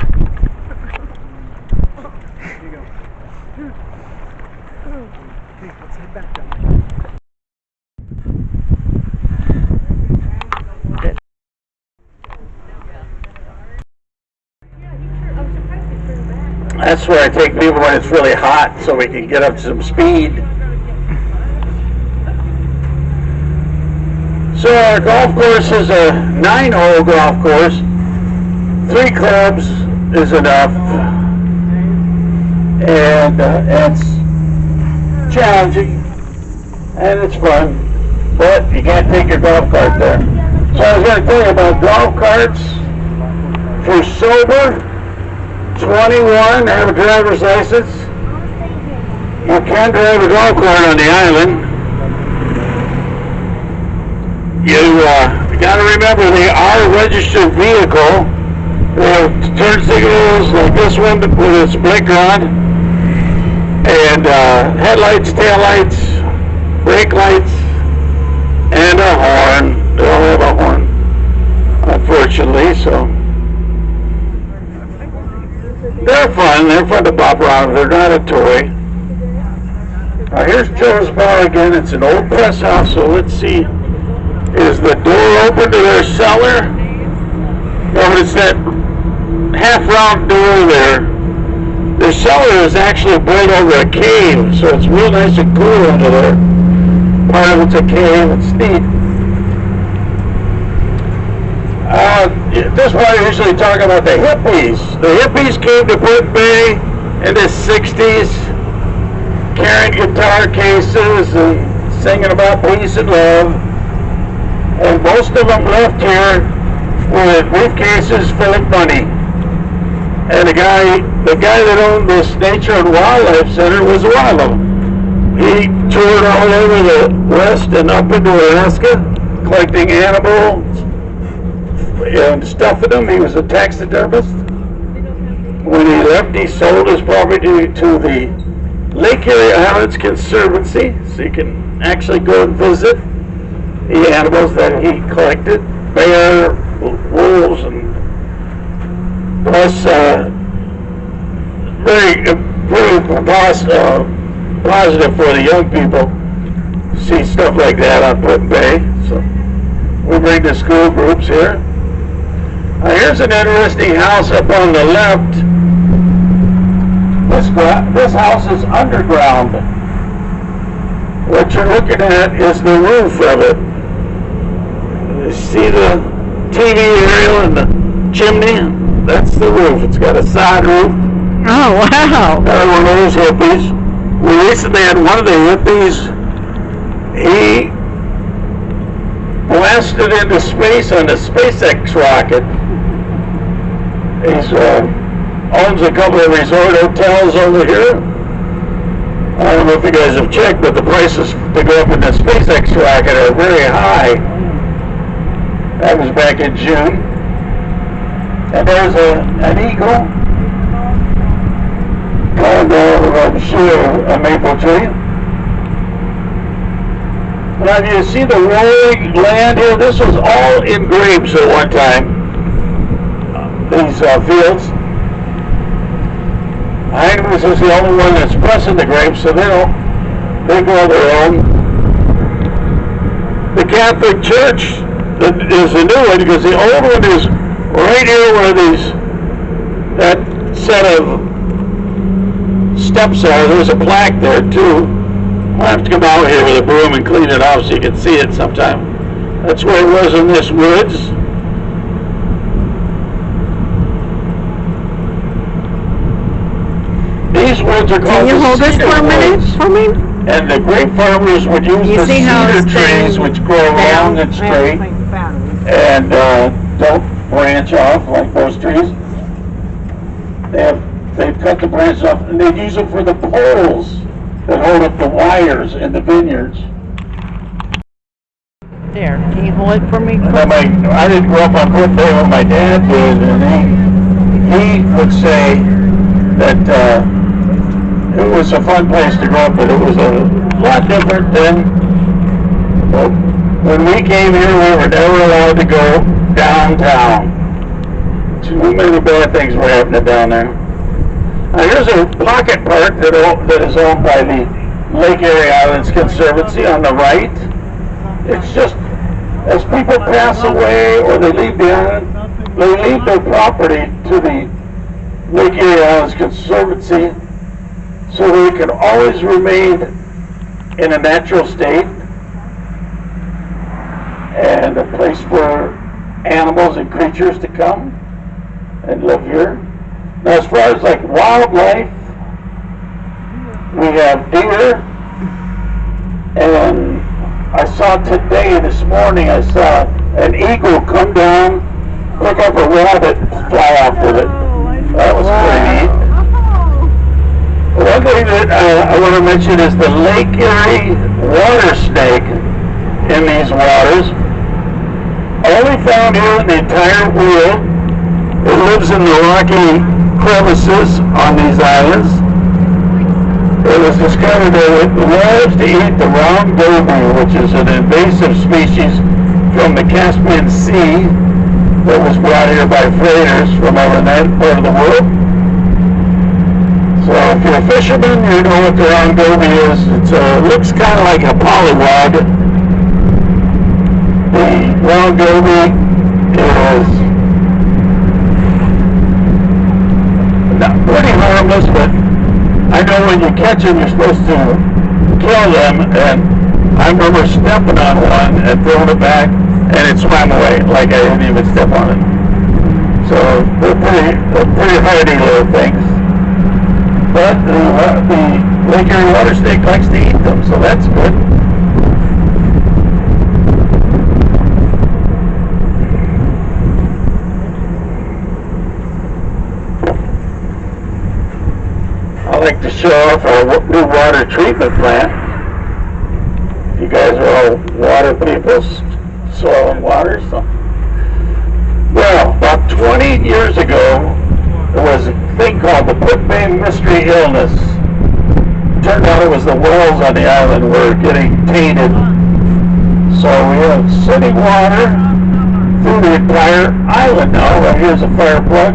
That's where I take people when it's really hot, so we can get up to some speed. So our golf course is a 9-hole golf course. 3 clubs is enough, and it's challenging and it's fun, but you can't take your golf cart there. So I was going to tell you about golf carts. If you're sober, 21, have a driver's license, you can drive a golf cart on the island. You got to remember they are a registered vehicle. They have turn signals like this one with its blinker on, and headlights, taillights, brake lights, and a horn. They all have a horn, unfortunately, so they're fun. They're fun to bop around. They're not a toy. Here's Joe's bar again. It's an old press house, so let's see. Is the door open to their cellar? No, it's that half-round door there. Their cellar is actually built over a cave, so it's real nice and cool under there. Part of it's a cave. It's neat. This is why I usually talk about the hippies. The hippies came to Put Bay in the 60s, carrying guitar cases and singing about peace and love. And most of them left here with briefcases full of money. And the guy that owned this Nature and Wildlife Center was one of them. He toured all over the West and up into Alaska, collecting animals and stuffing them. He was a taxidermist. When he left, he sold his property to the Lake Erie Islands Conservancy, so you can actually go and visit the animals that he collected, bear, wolves, and plus very positive for the young people to see stuff like that on Put Bay. So we bring the school groups here. Here's an interesting house up on the left. This house is underground. What you're looking at is the roof of it. You see the TV aerial and the chimney? That's the roof. It's got a side roof. Oh, wow. One of those hippies. We recently had one of the hippies. He blasted into space on the SpaceX rocket. He owns a couple of resort hotels over here. I don't know if you guys have checked, but the prices to go up in the SpaceX rocket are very high. That was back in June. And there's an eagle going down the shore, a maple tree. Now, do you see the rolling land here? This was all in grapes at one time. These fields. Heinrichs is the only one that's pressing the grapes, so they grow their own. The Catholic Church is the new one, because the old one is right here where that set of steps are. There's a plaque there too. I'll have to come out here with a broom and clean it off so you can see it sometime. That's where it was in this woods. These woods are called Can you hold this for a minute woods. for me? And the grape farmers would use the cedar trees, which grow long and straight and don't branch off like those trees. They've cut the branches off, and they'd use them for the poles that hold up the wires in the vineyards. There, can you hold it for me? I didn't grow up on Put Bay when my dad did, and he would say that it was a fun place to grow up, but it was a lot different than when we came here. We were never allowed to go downtown. Too many bad things were happening down there. Now here's a pocket park that is owned by the Lake Erie Islands Conservancy on the right. It's just, as people pass away or they leave their property to the Lake Erie Islands Conservancy so they can always remain in a natural state and a place for animals and creatures to come and live here. Now, as far as like wildlife, we have deer, and I saw this morning, I saw an eagle come down, pick up a rabbit, fly off with it. That was pretty neat. One thing that I want to mention is the Lake Erie water snake in these waters. Only found here in the entire world. It lives in the rocky crevices on these islands. It was discovered that it loves to eat the round goby, which is an invasive species from the Caspian Sea that was brought here by freighters from over that part of the world. So if you're a fisherman, you know what the round goby is. It looks kind of like a pollywog. The round goby is pretty harmless, but I know when you catch them, you're supposed to kill them, and I remember stepping on one and throwing it back, and it swam away like I didn't even step on it. So they're pretty hardy little things. But the Lake Erie water snake likes to eat them, so that's good. to show off our new water treatment plant. You guys are all water people, soil and water. So. Well, about 20 years ago, there was a thing called the Put-Bay Mystery Illness. Turned out it was the wells on the island were getting tainted. So we have city water through the entire island now. Right here's a fire plug,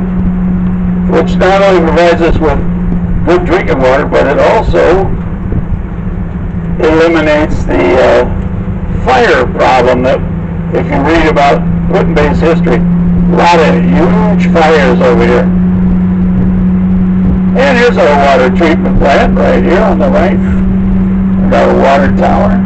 which not only provides us with good drinking water, but it also eliminates the fire problem that, if you read about Put-Bay's history, a lot of huge fires over here. And here's our water treatment plant right here on the right. We got a water tower.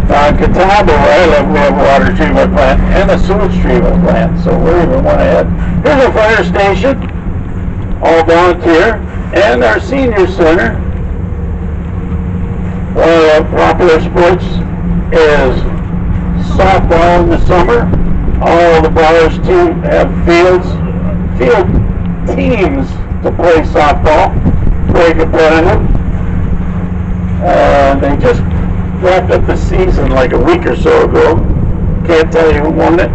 On Catawba, where I live, we have a water treatment plant and a sewage treatment plant, so we're even one ahead. Here's a fire station, all volunteer, and our senior center. One of the popular sports is softball in the summer. All the bars have field teams to play softball, very competitive. They just wrapped up the season like a week or so ago. Can't tell you who won it.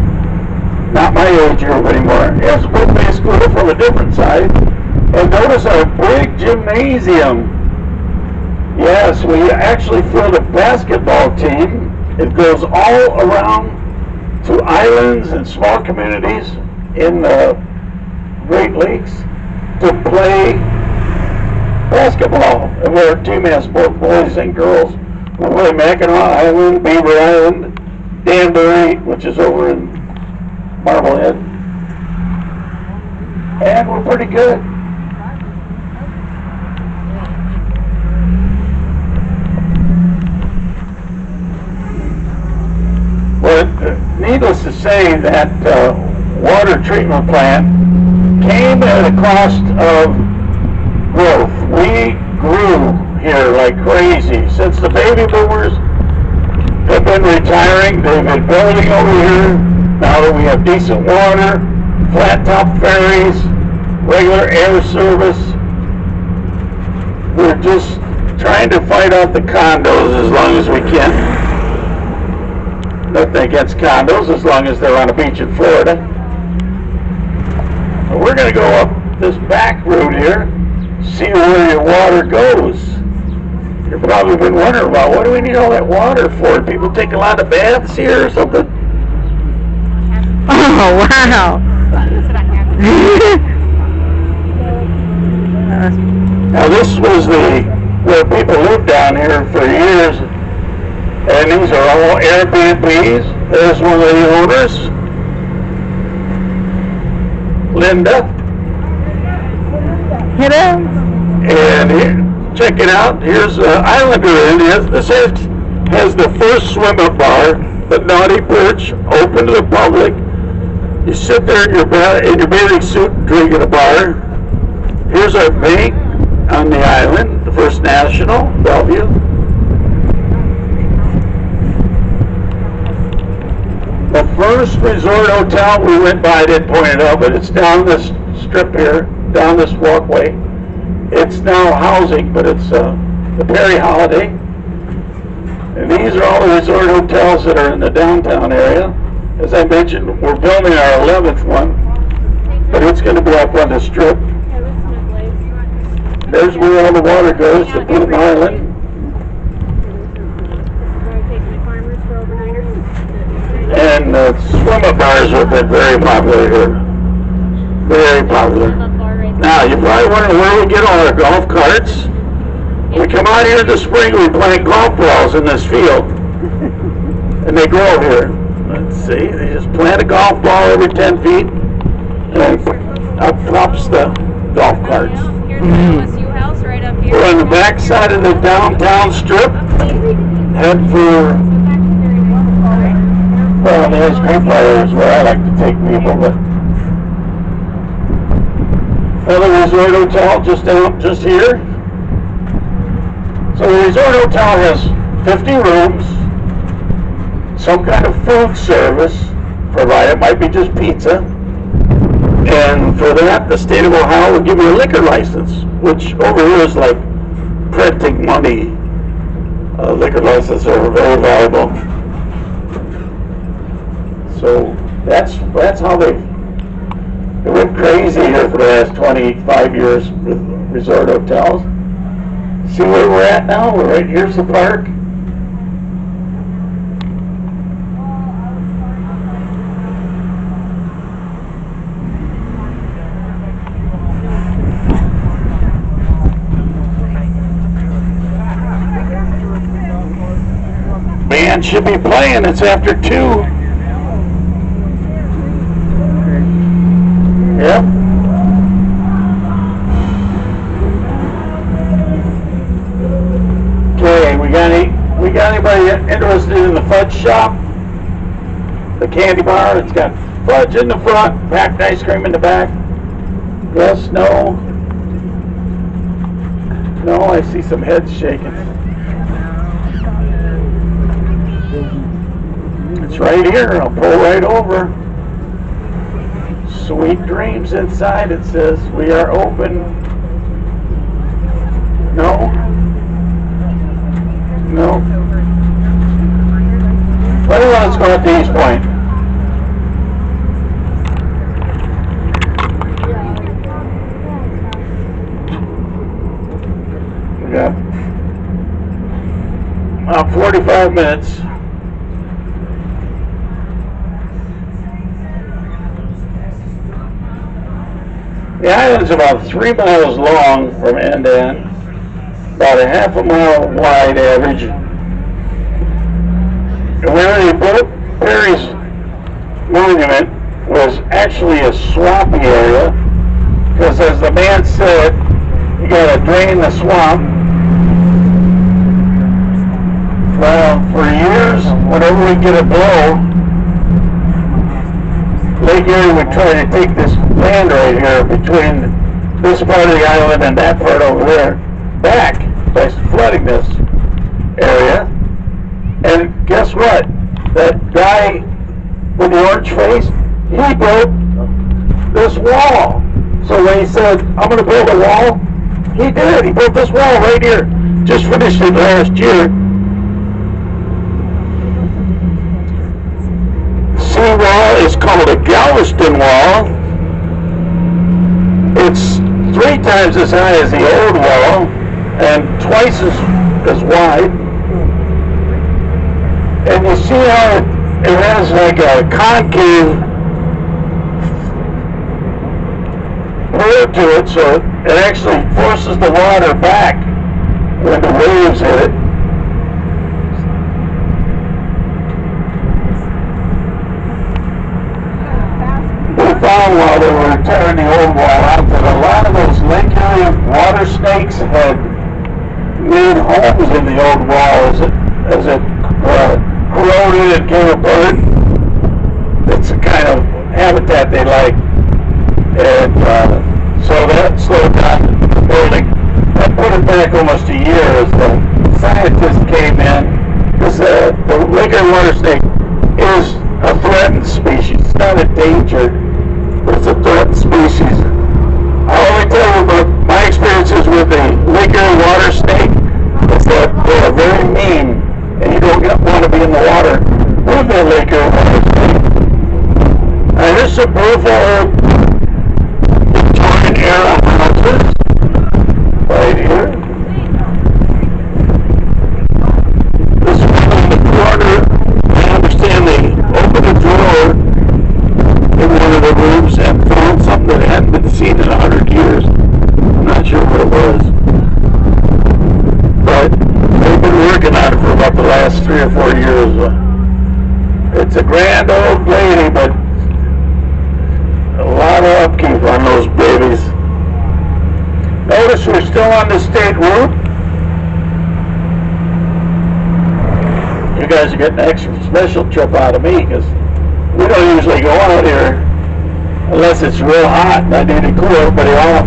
Not my age group anymore. It's Put-Bay School from a different side. And notice our big gymnasium. Yes, we actually field a basketball team. It goes all around to islands and small communities in the Great Lakes to play basketball. And we're a team has both boys and girls. We play Mackinac Island, Beaver Island, Danbury, which is over in Marblehead. And we're pretty good. Well, needless to say, that water treatment plant came at a cost of growth. We grew here like crazy. Since the baby boomers have been retiring, they've been building over here. Now that we have decent water, flat top ferries, regular air service, we're just trying to fight out the condos as long as we can. Nothing against condos as long as they're on a beach in Florida. But we're going to go up this back route here, see where your water goes. You've probably been wondering about, what do we need all that water for? Do people take a lot of baths here or something? Oh, wow. Now this was where people lived down here for years, and these are all Airbnbs. There's one of the owners, Linda. Hello. And here, check it out. Here's Islander Inn. This has the first swim-up bar, the Naughty Perch, open to the public. You sit there in your bathing suit and drink at a bar. Here's our bank on the island, the First National, Bellevue. The first resort hotel we went by, I didn't point it out, but it's down this strip here, down this walkway. It's now housing, but it's the Perry Holiday. And these are all the resort hotels that are in the downtown area. As I mentioned, we're building our 11th one, but it's going to be up on the strip. There's where all the water goes to Bloom Island. And swim-up bars have been very popular here. Very popular. Now, you're probably wondering where we get all our golf carts. We come out here in the spring, we plant golf balls in this field. And they grow here. Let's see, they just plant a golf ball every 10 feet, and up pops the golf carts. We're on the back side of the downtown strip. Head for, well, the ice cream parlor is where I like to take people, but another resort hotel just here. So the resort hotel has 50 rooms, some kind of food service, provide. It might be just pizza. And for that, the state of Ohio will give you a liquor license, which over here is like printing money. Liquor licenses are very valuable. So that's how they went crazy here for the last 25 years with resort hotels. See where we're at now? We're right here's the park. Band should be playing. It's after 2. Yep. Okay, we got anybody interested in the fudge shop? The candy bar. It's got fudge in the front, packed ice cream in the back. Yes, no. No, I see some heads shaking. It's right here. I'll pull right over. Sweet dreams inside. It says we are open. No. No. Well, let's go at the East Point. We got about 45 minutes. The island's about 3 miles long from end to end, about a half a mile wide average. And where they built Perry's monument was actually a swampy area, because as the man said, you gotta drain the swamp. Well, for years, whenever we get a blow, Lake Erie would try to take this land right here between this part of the island and that part over there back by flooding this area. And guess what? That guy with the orange face, he built this wall. So when he said, I'm going to build a wall, he did. He built this wall right here. Just finished it last year. Wall is called a Galveston wall. It's 3 times as high as the old wall and twice as wide. And you see how it has like a concave curve to it, so it actually forces the water back when the waves hit it. Found while they were tearing the old wall out that a lot of those Lake Erie water snakes had made homes in the old wall as it corroded and came apart. It's the kind of habitat they like, and so that slowed down the building. That put it back almost a year as the scientists came in, because the Lake Erie water snake is a threatened species. It's not a danger. It's a threatened species. I'll only tell you about my experiences with the Lake Erie water snake is that they are very mean, and you don't want to be in the water with the Lake Erie water snake. And this is a beautiful Victorian era houses right here. This one in the corner, I understand they opened a drawer in one of the rooms and found something that hadn't been seen in 100 years. I'm not sure what it was. But they've been working on it for about the last 3 or 4 years. It's a grand old lady, but a lot of upkeep on those babies. Notice we're still on the state route. You guys are getting an extra special trip out of me, because we don't usually go out here unless it's real hot and I need to cool everybody off.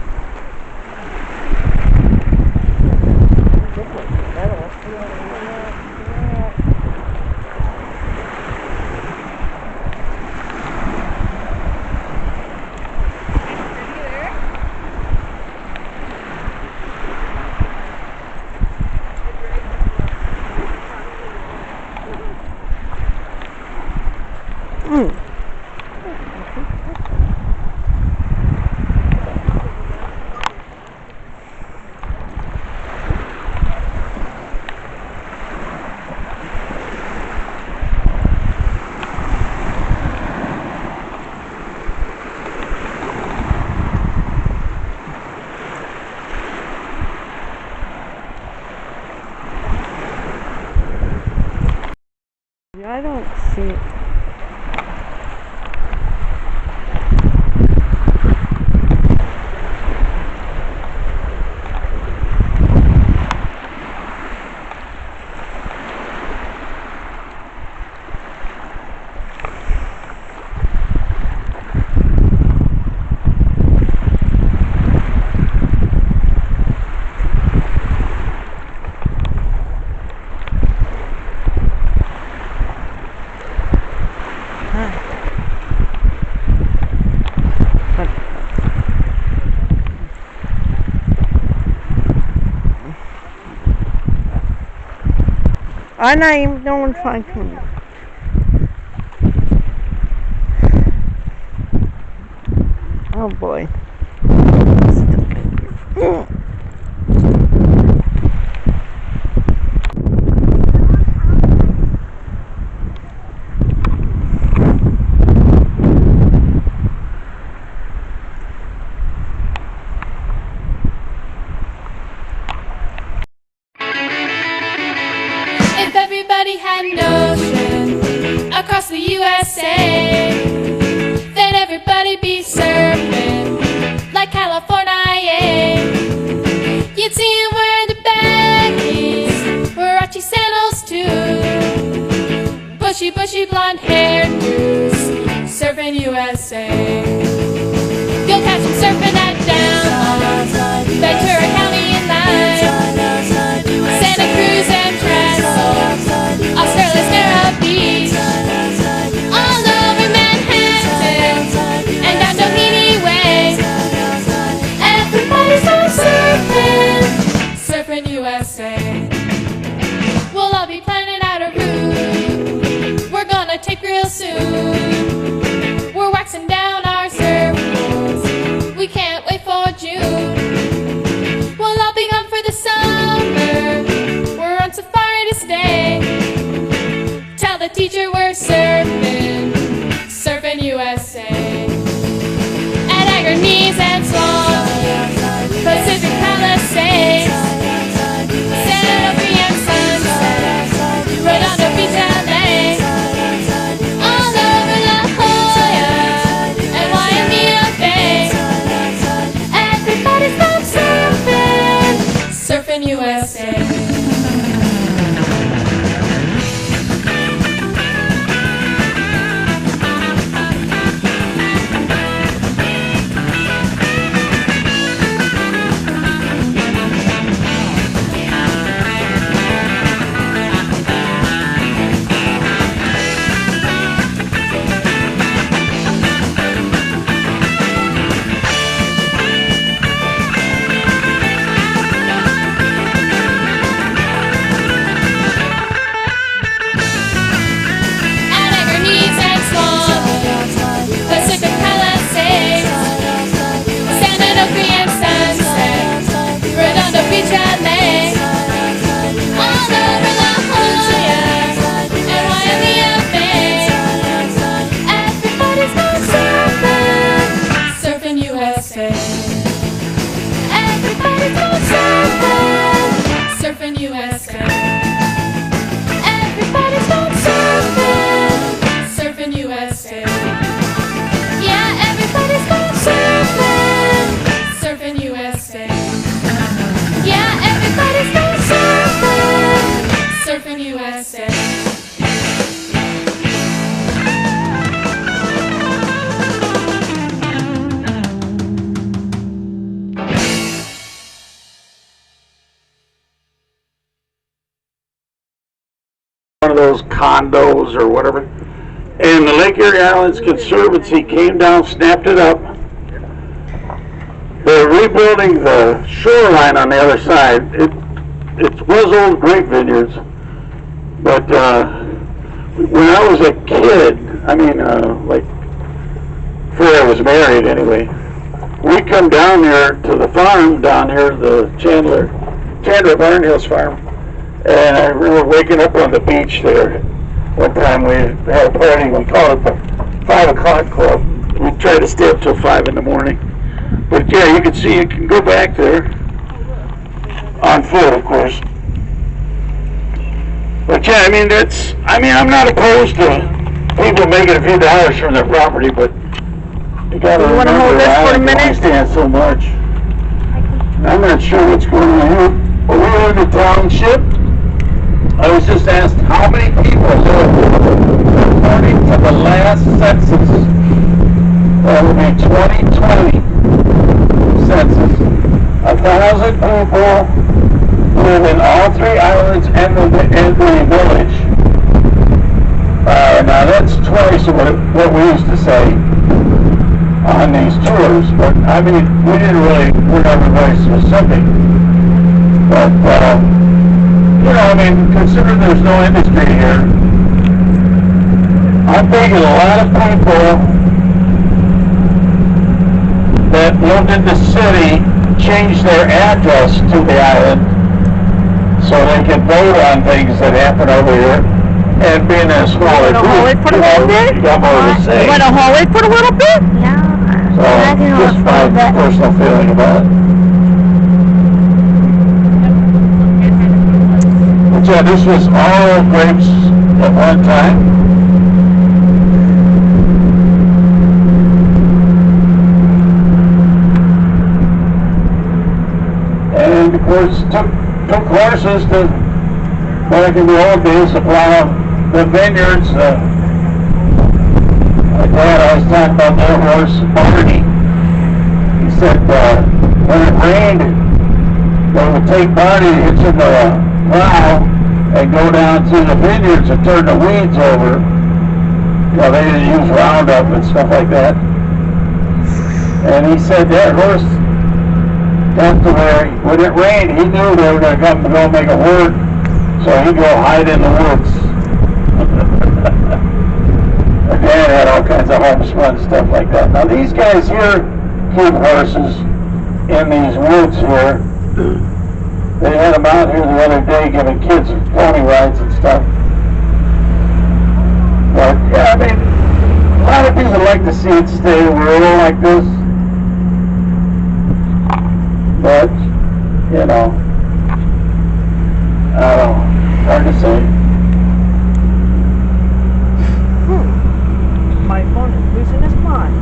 I'm not even, no one's trying to. Oh boy. If everybody had an ocean across the USA, then everybody'd be surfing like California. You'd see him wearing the baggies, Warachi sandals too, bushy blonde hairdos, surfing USA. You'll catch him surfing at Down, Ventura County and Line, Santa Cruz and Trestle, Australia's Narrow Beach, all over Manhattan and down Doheny Way. Everybody's on surfing USA. We'll all be planning out a route we're gonna take real soon. We're waxing down our surfboards, we can't wait for June. We'll all be gone for the summer, we're on safari to stay. Tell the teacher we're surfing USA. At Agnes and Swan, Pacific Palisades, Santa Fe and Sunset, Redondo Beach, LA, all over La Jolla and Waimea Bay. Everybody's gone surfing USA. One of those condos or whatever. And the Lake Erie Islands Conservancy came down, snapped it up. They're rebuilding the shoreline on the other side. It was old grape vineyards, but when I was a kid, like before I was married anyway, we come down there to the farm down here, the Chandler Barn Hills farm, and I remember waking up on the beach there. One time we had a party, we called it the 5 o'clock club. We tried to stay up till 5 in the morning. But yeah, you can see, you can go back there, on foot of course. But yeah, I'm not opposed to people making a few dollars from their property, but you gotta wanna hold this for a minute? Stand so much. I'm not sure what's going on here. But we're in the township. I was just asked how many people live according to the last census. That would be 2020 census. 1,000 people live in all 3 islands and the village. Now that's twice what we used to say on these tours, but we didn't really, we're not very specific. But you know, I mean, consider there's no industry here. I'm thinking a lot of people that lived in the city changed their address to the island so they can vote on things that happen over here. And being a smaller group, you got more to say. You want to hold it for a little bit? Yeah. So, just my personal feeling about it. But yeah, this was all grapes at one time. And of course, took horses to, back in the old days, to plow the vineyards. My dad always talked about their horse, Barney. He said when it rained, they would take Barney, hitch him to a plow, and go down to the vineyards and turn the weeds over. You know, they didn't use Roundup and stuff like that. And he said that horse got to where, when it rained, he knew they were going to come to go make a word, so he'd go hide in the woods. My dad had all kinds of homespun stuff like that. Now these guys here keep horses in these woods here. They had them out here the other day giving kids pony rides and stuff. But yeah, I mean, a lot of people like to see it stay rural like this. But, you know, I don't know, hard to say. My phone is losing its mind.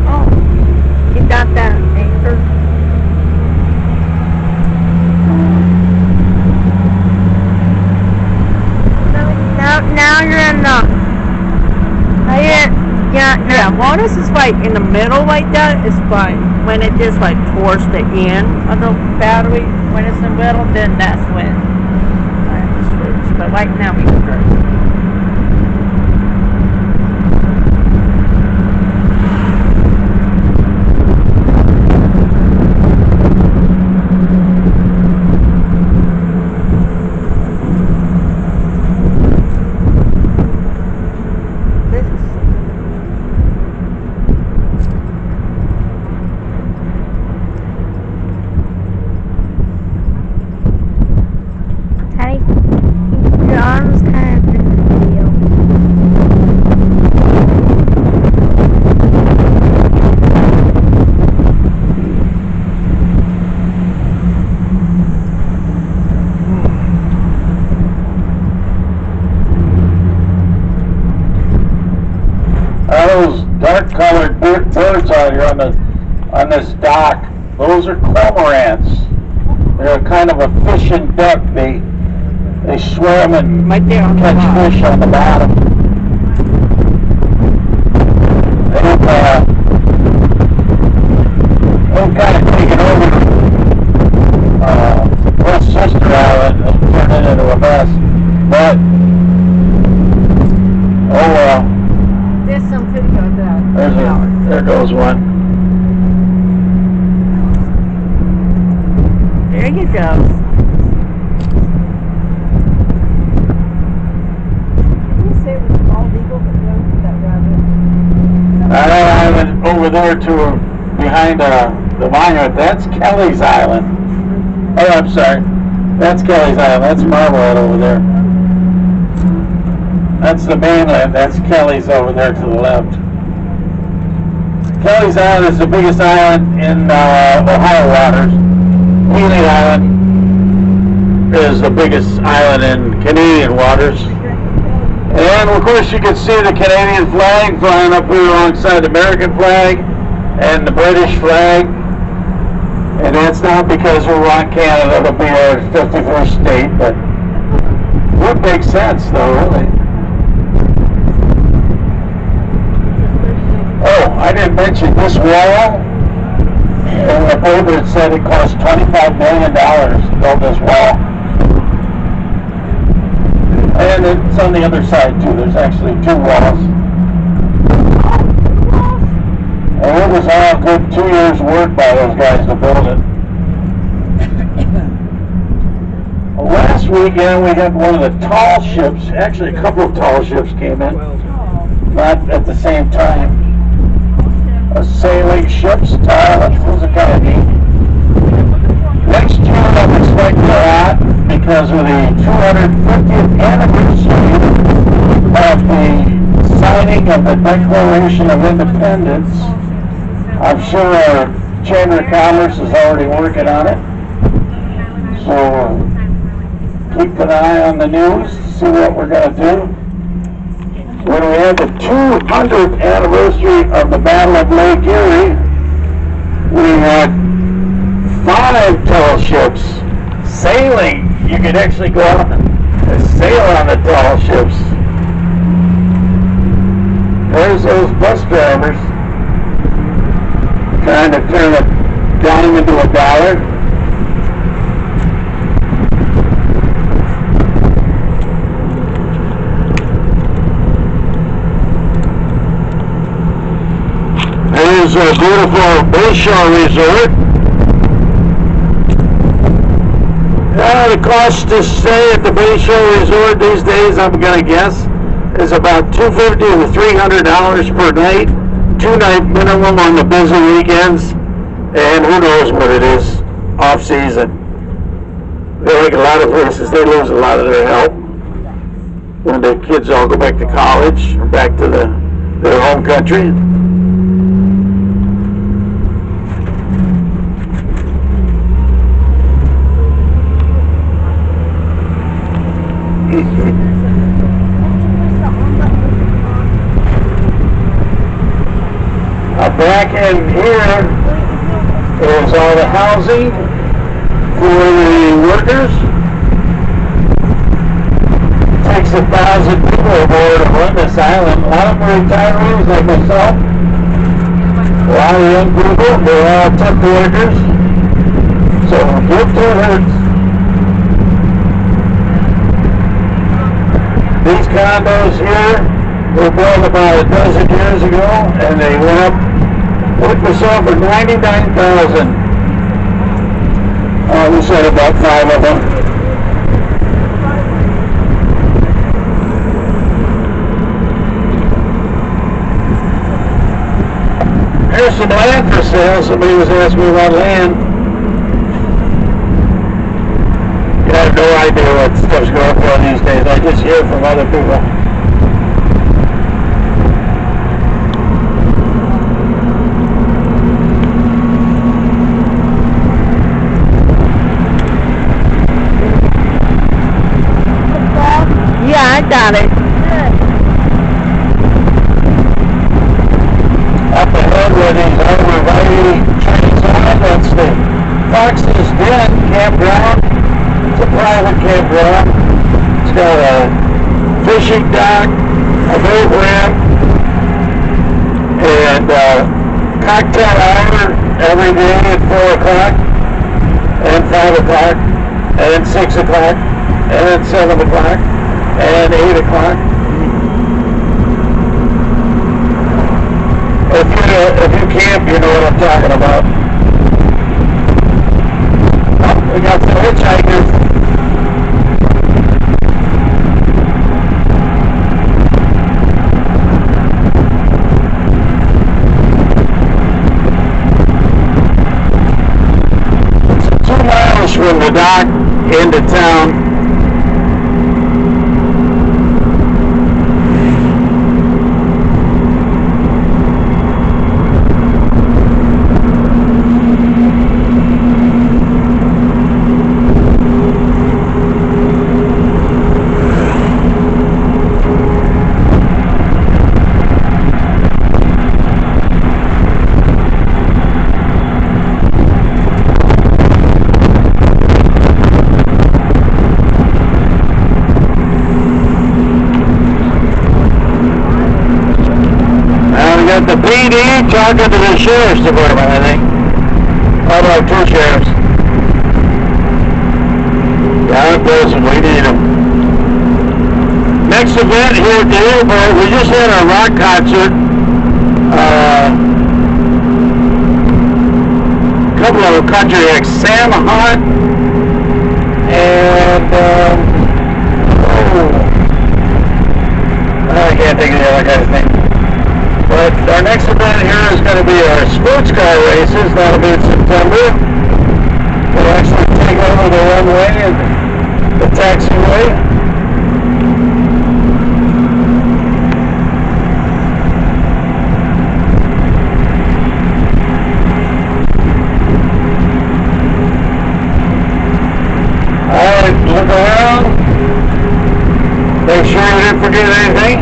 Oh, you got that anchor? Now you're in the. Yeah, Morris is like in the middle like that is fine. When it just like towards the end of the battery, when it's in the middle, then that's when I have to switch. But right now we can go. Your arm's kind of in the video. Those dark-colored birds out here on this dock, those are cormorants. They're kind of a fish and duck. They swim and Right there on the catch bottom. fish on the bottom. They've kind of taken over West Sister Island and turned it into a mess. But, oh well. There's some video of that. There goes one. There you go. That island over there to behind the monument, that's Kelly's Island. Oh, I'm sorry. That's Kelly's Island. That's Marblehead over there. That's the mainland. That's Kelly's over there to the left. Kelly's Island is the biggest island in Ohio waters. Healy Island is the biggest island in Canadian waters. And of course you can see the Canadian flag flying up here alongside the American flag and the British flag. And that's not because we're on Canada to be our 51st state, but it would make sense though, really. Oh, I didn't mention this wall. In the paper it said it cost $25 million to build this wall. And it's on the other side too. There's actually two walls. And it was all good 2 years' work by those guys to build it. Last weekend we had one of the tall ships, actually a couple of tall ships came in, not at the same time. A sailing ship style, that was a kind of neat. Next year I'm expecting a lot because of the 250th anniversary of the signing of the Declaration of Independence. I'm sure our Chamber of Commerce is already working on it. So keep an eye on the news to see what we're going to do. When we had the 200th anniversary of the Battle of Lake Erie, we had 5 tall ships sailing. You could actually go out and sail on the tall ships. There's those bus drivers trying to turn a dime into a dollar. There's a beautiful Bayshore Resort. The cost to stay at the Bayshore Resort these days, I'm going to guess, is about $250 to $300 per night. 2-night minimum on the busy weekends. And who knows what it is off season. Like a lot of places, they lose a lot of their help when the kids all go back to college or back to their home country. Back in here is all the housing for the workers. It takes 1,000 people aboard to run this island. A lot of them are retirees like myself. A lot of young people, they're all temp workers. So give to it hurts. These condos here were built about a dozen years ago, and they went up. Put this on for $99,000. We said about 5 of them. There's some land for sale. Somebody was asking me about land. I have no idea what stuff's going for these days. I just hear from other people. I got it. Up ahead where these arborvitae trees are, that's the Fox's Den campground. It's a private campground. It's got a fishing dock, a boat ramp, and cocktail hour every day at 4 o'clock, and 5 o'clock, and 6 o'clock, and 7 o'clock. And 8 o'clock. If you camp, you know what I'm talking about. Oh, we got some hitchhikers. It's 2 miles from the dock into town. The PD talking to the Sheriff's Department, I think. How about 2 sheriffs? Yeah, prison, we need them. Next event here at DeRivera, we just had a rock concert couple of country acts, Sam Hunt and I can't think of the other guy's name. But our next event here is going to be our sports car races. That'll be in September. We'll actually take over the runway and the taxiway. Alright, look around. Make sure you didn't forget anything.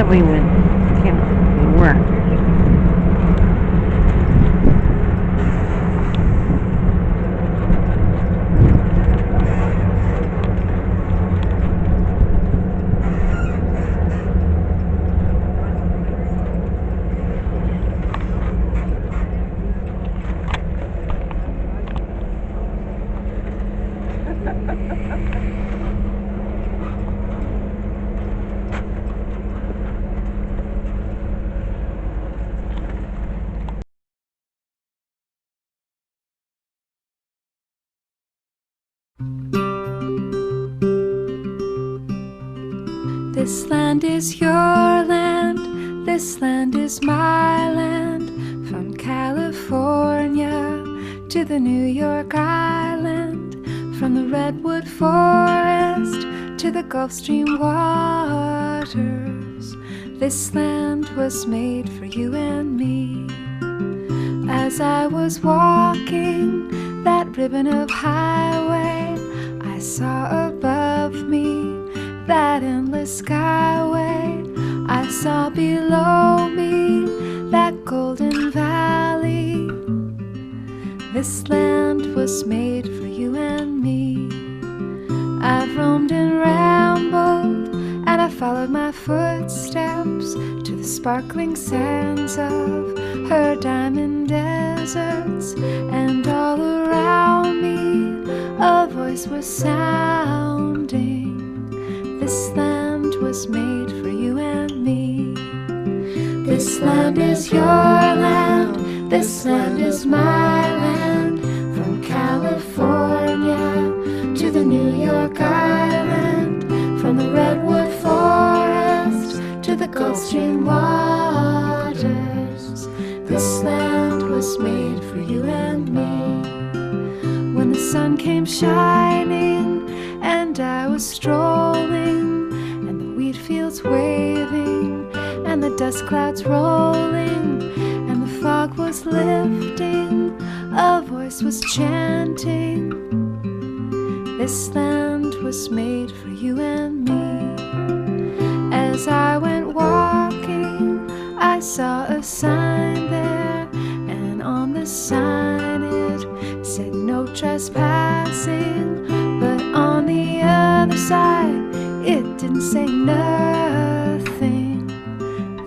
We went. We weren't. This land is your land, this land is my land. From California to the New York Island, from the Redwood Forest to the Gulf Stream waters. This land was made for you and me. As I was walking that ribbon of highway, I saw above me that endless skyway. I saw below me that golden valley. This land was made for you and me. I've roamed and rambled, and I followed my footsteps to the sparkling sands of her diamond deserts. And all around me a voice was sounding. This land was made for you and me. This land is your land, this land is my land. From California to the New York Island, from the Redwood Forest to the Gulf Stream waters. This land was made for you and me. When the sun came shining and I was strolling, and the wheat fields waving, and the dust clouds rolling, and the fog was lifting, a voice was chanting. This land was made for you and me. As I went walking, I saw a sign there, and on the sign it said no trespassing. But on the other side, it didn't say nothing.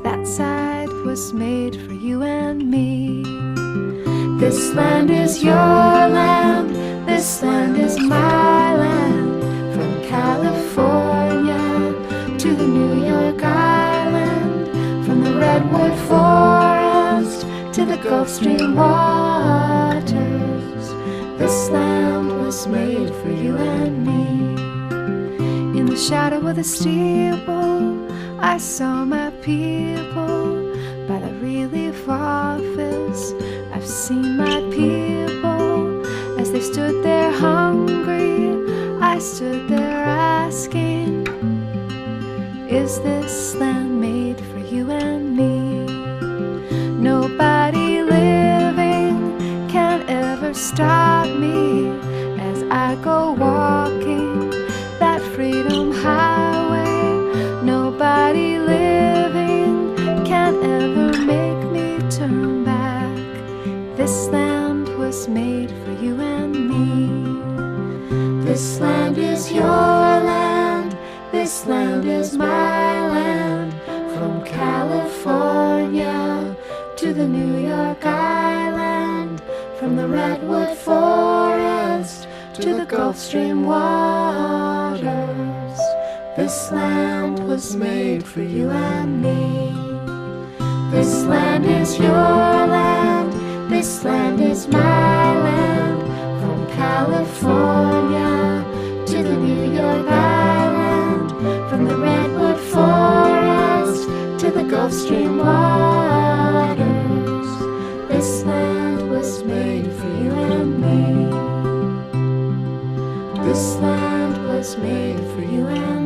That side was made for you and me. This land is your land, this land is my land. From California to the New York Island, from the Redwood Forest to the Gulf Stream waters. This land was made for you and me. In the shadow of the steeple, I saw my people. By the relief office, I've seen my people. As they stood there hungry, I stood there asking, is this land made for you and me? Nobody living can ever stop me as I go walking that freedom highway. Nobody living can ever make me turn back. This land was made for you and me. This land is your land, this land is my land. From California to the New York Island, from the Redwood Forest to the Gulf Stream waters. This land was made for you and me. This land is your land, this land is my land. From California to the New York Island, from the Redwood Forest to the Gulf Stream waters. This land was made for you and me. This land was made for you and me.